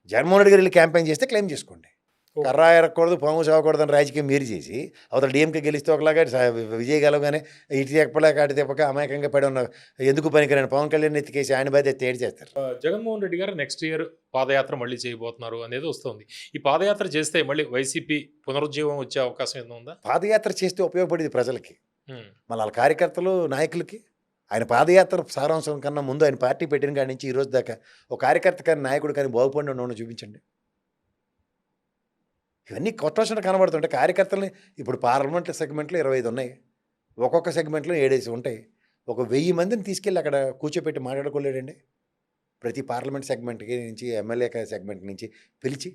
జగన్మోహన్ రెడ్డి గారు వెళ్ళి క్యాంపెయిన్ చేస్తే క్లెయిమ్ చేసుకోండి. కర్రా ఎరగకూడదు, పాము చావకూడదు అని రాజకీయం మీరు చేసి అవతల డిఎంకే గెలిస్తే ఒకలాగా విజయ్ గెలవగానే ఇటు తెప్పలేక అటు తెప్పక అమాయకంగా పడి ఉన్న ఎందుకు పనికిరాని పవన్ కళ్యాణ్ ఎత్తికేసి ఆయన బాధ్యత ఏడు చేస్తారు. జగన్మోహన్ రెడ్డి గారు నెక్స్ట్ ఇయర్ పాదయాత్ర మళ్ళీ చేయబోతున్నారు అనేది వస్తుంది. ఈ పాదయాత్ర చేస్తే మళ్ళీ వైసీపీ పునరుజ్జీవం వచ్చే అవకాశం ఏమైనా ఉందా? పాదయాత్ర చేస్తే ఉపయోగపడేది ప్రజలకి, ఉమ్, మళ్ళీ వాళ్ళ కార్యకర్తలు నాయకులకి. ఆయన పాదయాత్ర సారాంశం కన్నా ముందు ఆయన పార్టీ పెట్టిన కాడి నుంచి ఈ రోజు దాకా ఒక కార్యకర్త కానీ నాయకుడు కానీ బాగుపడి ఉన్న చూపించండి. ఇవన్నీ కొత్త వచ్చినట్టు కనబడుతుంటాయి. కార్యకర్తలని ఇప్పుడు పార్లమెంట్ సెగ్మెంట్లో 25 ఉన్నాయి, ఒక్కొక్క సెగ్మెంట్లో 7 ఉంటాయి. ఒక 1000 మందిని తీసుకెళ్ళి అక్కడ కూర్చోపెట్టి మాట్లాడుకోలేడండి. ప్రతి పార్లమెంట్ సెగ్మెంట్కి నుంచి ఎమ్మెల్యే సెగ్మెంట్ నుంచి పిలిచి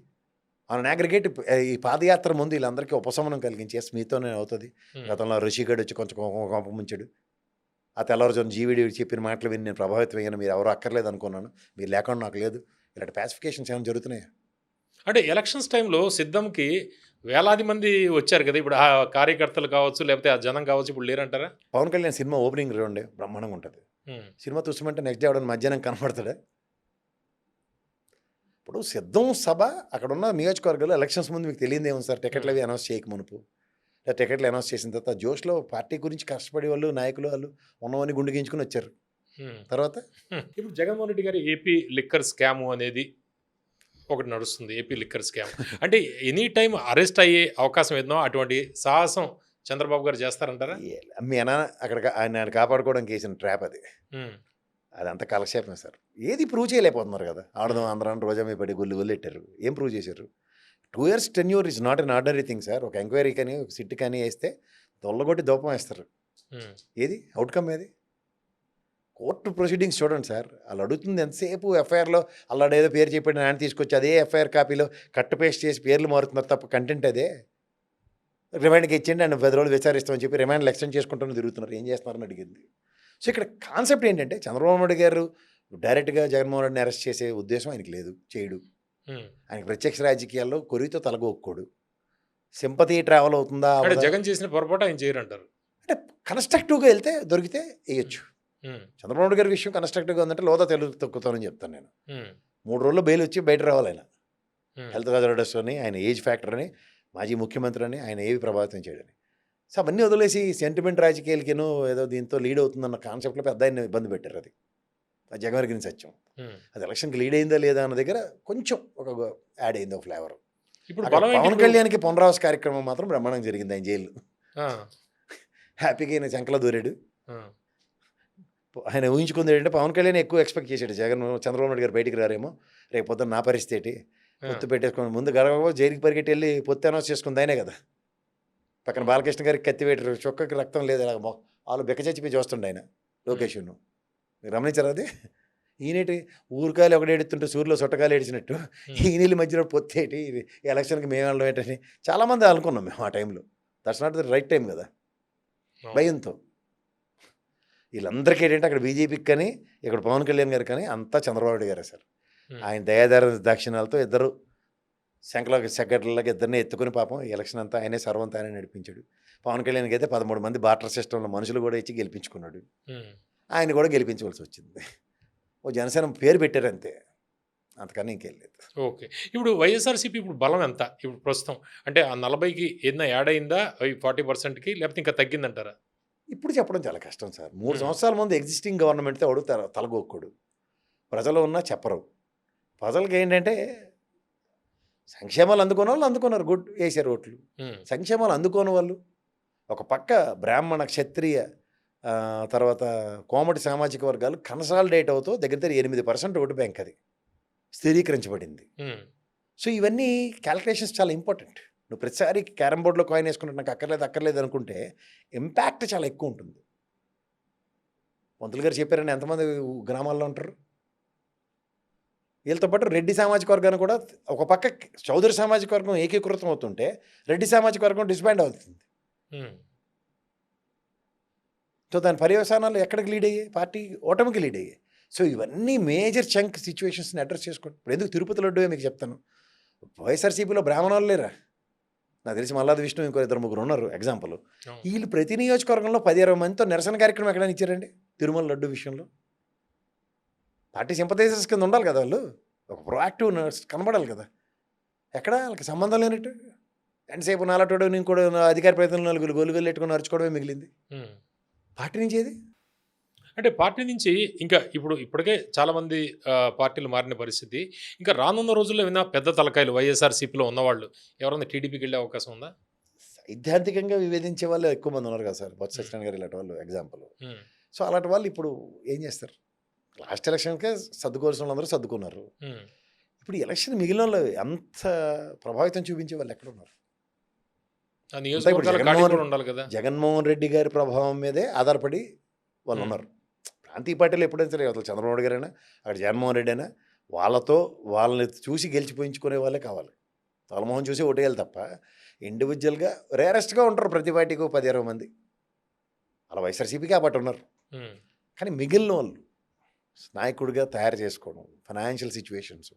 ఆన్ అగ్రిగేట్ ఈ పాదయాత్ర ముందు వీళ్ళందరికీ ఉపశమనం కలిగించి ఎస్ మీతోనే అవుతుంది. గతంలో ఋషిగడ్ వచ్చి కొంచెం కోపం ముంచాడు. ఆ తెల్లవారుజామున జీవీడి చెప్పిన మాటలు విని నేను ప్రభావితం అయ్యాను. మీరు ఎవరు అక్కర్లేదు అనుకున్నాను. మీరు లేకుండా నాకు లేదు. ఇలాంటి పాసిఫికేషన్స్ ఏమైనా జరుగుతున్నాయా? అంటే ఎలక్షన్స్ టైంలో సిద్ధంకి వేలాది మంది వచ్చారు కదా! ఇప్పుడు ఆ కార్యకర్తలు కావచ్చు, లేకపోతే ఆ జనం కావచ్చు, ఇప్పుడు లేరంటారా? పవన్ కళ్యాణ్ సినిమా ఓపెనింగ్ రౌండే బ్రహ్మాండంగా ఉంటుంది. హ్మ్. సినిమా చూస్తామంటే నెక్స్ట్ డే ఎవడన్నా మధ్యాహ్నం కనపడతాడా? ఇప్పుడు సిద్ధం సభ అక్కడున్న నియోజకవర్గాలు ఎలక్షన్స్ ముందు మీకు తెలియదు ఏమో సార్, టికెట్లు అవి అనౌన్స్ చేయక మునుపు, లేదా టికెట్లు అనౌన్స్ చేసిన తర్వాత జోష్లో పార్టీ గురించి కష్టపడే వాళ్ళు నాయకులు వాళ్ళు ఉన్నవన్నీ గుండు గీయించుకుని వచ్చారు. తర్వాత ఇప్పుడు జగన్మోహన్ రెడ్డి గారి ఏపీ లిక్కర్ స్కామ్ అనేది ఒకటి నడుస్తుంది. ఏపీ లిక్కర్ స్కామ్ అంటే ఎనీ టైం అరెస్ట్ అయ్యే అవకాశం ఏదో అటువంటి సాహసం చంద్రబాబు గారు చేస్తారంటారా? మీ అన్న అక్కడ ఆయన కాపాడుకోవడానికి వేసిన ట్రాప్ అది. అదంతా కాలక్షేపమే సార్. ఏది ప్రూవ్ చేయలేకపోతున్నారు కదా. ఆడదాం అందరం రోజా మీ పడి గుళ్ళు గుళ్ళు పెట్టారు. ఏం ప్రూవ్ చేశారు? 2 years tenure is not an ordinary thing sir. ఒక ఎంక్వైరీ కానీ ఒక సిట్ కానీ వేస్తే దొల్లగొట్టి దూపం వేస్తారు. ఏది అవుట్కమ్ ఏది? కోర్టు ప్రొసీడింగ్స్ చూడండి సార్. వాళ్ళు అడుగుతుంది ఎంతసేపు ఎఫ్ఐఆర్లో అల్లాడు ఏదో పేరు చెప్పాడు ఆయన తీసుకొచ్చి అదే ఎఫ్ఐఆర్ కాపీలో కట్ పేస్ట్ చేసి పేర్లు మారుతున్నారు తప్ప కంటెంట్ అదే. రిమాండ్కి ఇచ్చేయండి ఆయన 10 రోజులు విచారిస్తామని చెప్పి రిమాండ్లు ఎక్స్టెండ్ చేసుకుంటూ తిరుగుతున్నారు. ఏం చేస్తున్నారని అడిగింది. సో ఇక్కడ కాన్సెప్ట్ ఏంటంటే చంద్రబాబు నాయుడు గారు డైరెక్ట్గా జగన్మోహన్ రెడ్డిని అరెస్ట్ చేసే ఉద్దేశం ఆయనకి లేదు, చేయడు. ఆయనకి ప్రత్యక్ష రాజకీయాల్లో కొరితో తలగొక్కడు. సింపతి ట్రావెల్ అవుతుందా? జగన్ చేసిన పొరపాటు ఆయన చేయరంటారు. అంటే కన్స్ట్రక్టివ్గా వెళ్తే దొరికితే వేయచ్చు. చంద్రబాబు నాయుడు గారి విషయం కన్స్ట్రక్టివ్గా ఉందంటే లోదా తెలుగు తొక్కుతానని చెప్తాను నేను. 3 రోజుల్లో బెయిల్ వచ్చి బయట రావాలి ఆయన. హెల్త్ హజార్డస్ అని, ఆయన ఏజ్ ఫ్యాక్టర్ అని, మాజీ ముఖ్యమంత్రి అని, ఆయన ఏవి ప్రభావితం చేయడని. సో అవన్నీ వదిలేసి సెంటిమెంట్ రాజకీయాలకేనో ఏదో దీంతో లీడ్ అవుతుందన్న కాన్సెప్ట్లో పెద్ద ఆయన ఇబ్బంది పెట్టారు. అది జగన్ గురించి సత్యం. అది ఎలక్షన్కి లీడ్ అయిందా లేదా అన్న దగ్గర కొంచెం ఒక యాడ్ అయింది ఒక ఫ్లేవర్. ఇప్పుడు పవన్ కళ్యాణ్కి పునరావాస కార్యక్రమం మాత్రం బ్రహ్మాండంగా జరిగింది. ఆయన జైలు హ్యాపీగా ఆయన శంకలో దూరాడు. ఆయన ఊహించుకుంది ఏంటంటే పవన్ కళ్యాణ్ ఎక్కువ ఎక్స్పెక్ట్ చేశాడు. చంద్రబాబు నాయుడు గారు బయటికి రారేమో, రేపు పొద్దున్న నా పరిస్థితి ఏంటి, పొత్తు పెట్టేసుకుని ముందు గడవ జైలుకి పరిగెట్టి వెళ్ళి పొత్తు అనౌన్స్ చేసుకుంది ఆయనే కదా. పక్కన బాలకృష్ణ గారికి కత్తి పెట్టారు, చొక్కకి రక్తం లేదు, వాళ్ళు బెక్క చచ్చిపోయి చూస్తుండే ఆయన లొకేషన్ను. మీరు గమనించారు అది? ఈయనేటి ఊరికాయలు ఒకటి ఎడుతుంటే సూర్యులో చుట్టకాయలు ఏడిచినట్టు ఈ నీళ్ళ మధ్యలో పొత్తేటి ఇది ఎలక్షన్కి మేము వెళ్ళడం ఏంటని చాలామంది అనుకున్నాం మేము ఆ టైంలో. That's not the right time కదా. భయంతో వీళ్ళందరికీ ఏంటంటే అక్కడ బీజేపీకి కానీ ఇక్కడ పవన్ కళ్యాణ్ గారు కానీ అంతా చంద్రబాబు నాయుడు గారే సార్. ఆయన దయాదార దాక్షిణాలతో ఇద్దరు శంకల సెక్రటరీలకు ఇద్దరిని ఎత్తుకుని పాపం ఎలక్షన్ అంతా ఆయనే సర్వంతా ఆయనే నడిపించాడు. పవన్ కళ్యాణ్కి అయితే 13 మంది బార్టర్ సిస్టంలో మనుషులు కూడా ఇచ్చి గెలిపించుకున్నాడు. ఆయన కూడా గెలిపించవలసి వచ్చింది. ఓ జనసేన పేరు పెట్టారు అంతే, అంతకన్నా ఇంకెళ్ళలేదు. ఓకే. ఇప్పుడు వైఎస్ఆర్సీపీ ఇప్పుడు బలం ఎంత ఇప్పుడు ప్రస్తుతం? అంటే ఆ 40కి ఏదైనా యాడ్ అయిందా 40%కి, లేకపోతే ఇంకా తగ్గిందంటారా? ఇప్పుడు చెప్పడం చాలా కష్టం సార్. 3 సంవత్సరాల ముందు ఎగ్జిస్టింగ్ గవర్నమెంట్తో ఎవడు తలగొక్కడు. ప్రజలు ఉన్నా చెప్పరు. ప్రజలకి ఏంటంటే సంక్షేమాలు అందుకునే వాళ్ళు అందుకున్నారు, గుడ్, వేసారు ఓట్లు. సంక్షేమాలు అందుకోని వాళ్ళు ఒక పక్క బ్రాహ్మణ క్షత్రియ తర్వాత కోమటి సామాజిక వర్గాలు కన్సాలిడేట్ అవుతూ దగ్గర 8% ఓటు బ్యాంక్ అది స్థిరీకరించబడింది. సో ఇవన్నీ క్యాలిక్యులేషన్స్ చాలా ఇంపార్టెంట్. నువ్వు ప్రతిసారి క్యారమ్ బోర్డులో కాయిన్ వేసుకుంటే నాకు అక్కర్లేదు అనుకుంటే ఇంపాక్ట్ చాలా ఎక్కువ ఉంటుంది. పంతులు గారు చెప్పారని ఎంతమంది గ్రామాల్లో ఉంటారు. వీళ్ళతో పాటు రెడ్డి సామాజిక వర్గాన్ని కూడా ఒక పక్క చౌదరి సామాజిక వర్గం ఏకీకృతం అవుతుంటే రెడ్డి సామాజిక వర్గం డిస్బాండ్ అవుతుంది. సో దాని పర్యవసానాలు ఎక్కడికి లీడ్ అయ్యాయి? పార్టీ ఓటమికి లీడ్ అయ్యాయి. సో ఇవన్నీ మేజర్ చంక్ సిచ్యువేషన్స్ని అడ్రస్ చేసుకోండి. ఇప్పుడు ఎందుకు తిరుపతి లడ్డు మీకు చెప్తాను. వైఎస్ఆర్సీపీలో బ్రాహ్మణాలు లేరా? నాకు తెలిసి మల్లాది విష్ణు ఇంకో 2-3 ఉన్నారు ఎగ్జాంపుల్. వీళ్ళు ప్రతి నియోజకవర్గంలో 10-20 మందితో నిరసన కార్యక్రమం ఎక్కడైనా ఇచ్చారండి? తిరుమల లడ్డు విషయంలో పార్టీ సింపథైజర్స్ కింద ఉండాలి కదా వాళ్ళు. ఒక ప్రొయాక్టివ్ కనబడాలి కదా. ఎక్కడ వాళ్ళకి సంబంధం లేనట్టు ఎంతసేపు నాలటోడు నేను కూడా అధికార ప్రతినిధులు 4 గోలుగోలు పెట్టుకుని నడుచుకోవడమే మిగిలింది పార్టీ నుంచి. ఏది అంటే పార్టీ నుంచి ఇంకా ఇప్పటికే చాలామంది పార్టీలు మారిన పరిస్థితి. ఇంకా రానున్న రోజుల్లో ఏమైనా పెద్ద తలకాయలు వైఎస్ఆర్సీపీలో ఉన్నవాళ్ళు ఎవరైనా టీడీపీకి వెళ్ళే అవకాశం ఉందా? సైద్ధాంతికంగా వివేదించే వాళ్ళు ఎక్కువ మంది ఉన్నారు కదా సార్. బొత్స సత్యనారాయణ గారు ఇలాంటి వాళ్ళు ఎగ్జాంపుల్. సో అలాంటి వాళ్ళు ఇప్పుడు ఏం చేస్తారు? లాస్ట్ ఎలక్షన్కే సర్దుకోవాల్సిన వాళ్ళందరూ సర్దుకున్నారు. ఇప్పుడు ఎలక్షన్ మిగిలిన వాళ్ళు అంత ప్రభావితం చూపించే వాళ్ళు ఎక్కడ ఉన్నారు? జగన్మోహన్ రెడ్డి గారి ప్రభావం మీదే ఆధారపడి వాళ్ళు ఉన్నారు. ప్రాంతీయ పార్టీలు ఎప్పుడైనా సరే అసలు చంద్రబాబు నాయుడు గారైనా అక్కడ జగన్మోహన్ రెడ్డి అయినా వాళ్ళతో వాళ్ళని చూసి గెలిచిపోయించుకునే వాళ్ళే కావాలి. తలమోహన్ చూసి ఓటేయాలి తప్ప ఇండివిజువల్గా రేరెస్ట్గా ఉంటారు ప్రతి పార్టీకి 10-20 మంది. అలా వైఎస్ఆర్సీపీకి ఆ పాటు ఉన్నారు. ఉమ్, కానీ మిగిలిన వాళ్ళు నాయకుడిగా తయారు చేసుకోవడం, ఫైనాన్షియల్ సిచ్యువేషన్స్,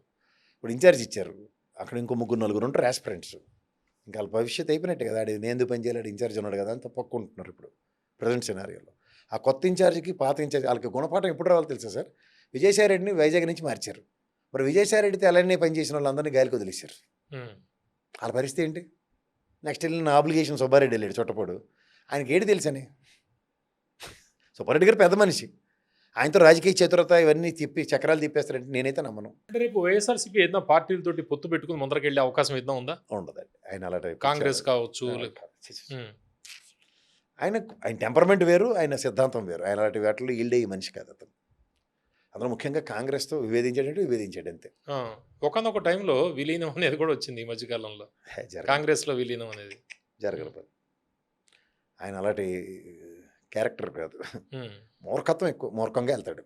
ఇప్పుడు ఇన్ఛార్జ్ ఇచ్చారు, అక్కడ ఇంకో 3-4 ఉంటారు యాస్పిరెంట్స్, ఇంకా వాళ్ళ భవిష్యత్తు అయిపోయినట్టే కదా. ఆడు నేను ఎందుకు పని చేయాలి, ఇన్ఛార్జ్ ఉన్నాడు కదా అని తప్పకుంటున్నారు ఇప్పుడు ప్రజెంట్ సినారియోలో. ఆ కొత్త ఇన్ఛార్జ్కి పాత ఇన్ఛార్జ్ వాళ్ళకి గుణపాఠం ఎప్పుడు రావాలో తెలుసా సార్? విజయసాయి రెడ్డిని వైజాగ్ నుంచి మార్చారు. మరి విజయసాయి రెడ్డితో అలానే పనిచేసిన వాళ్ళందరినీ గాలికి వదిలేశారు. ఉమ్, వాళ్ళ పరిస్థితి ఏంటి? నెక్స్ట్ వెళ్ళిన ఆబ్లిగేషన్ సుబ్బారెడ్డి వెళ్ళాడు చుట్టపోడు. ఆయనకి ఏంటి తెలుసని? సుబ్బారెడ్డి గారు పెద్ద మనిషి, ఆయనతో రాజకీయ చతురత ఇవన్నీ చక్రాలు తిప్పేస్తారంటే నేనైతే నమ్మను. అంటే రేపు వైఎస్ఆర్సీపీ ఏదైనా పార్టీలతోటి పొత్తు పెట్టుకుని ముందరికి వెళ్ళే అవకాశం ఏదైనా ఉందా? ఉండదండి ఆయన అలా టైప్. కాంగ్రెస్ కావచ్చు. ఉమ్, ఆయన ఆయన టెంపర్మెంట్ వేరు, ఆయన సిద్ధాంతం వేరు. ఆయన అలాంటి వాటిలో ఈల్డే ఈ మనిషి కాదు అతను. అందులో ముఖ్యంగా కాంగ్రెస్తో విభేదించాడంటే విభేదించాడు అంతే. ఒకనొక టైంలో విలీనం అనేది కూడా వచ్చింది ఈ మధ్యకాలంలో, కాంగ్రెస్లో విలీనం అనేది. జరగదు. ఆయన అలాంటి క్యారెక్టర్ కాదు, ఉమ్. మూర్ఖత్వం ఎక్కువ, మూర్ఖంగా వెళ్తాడు.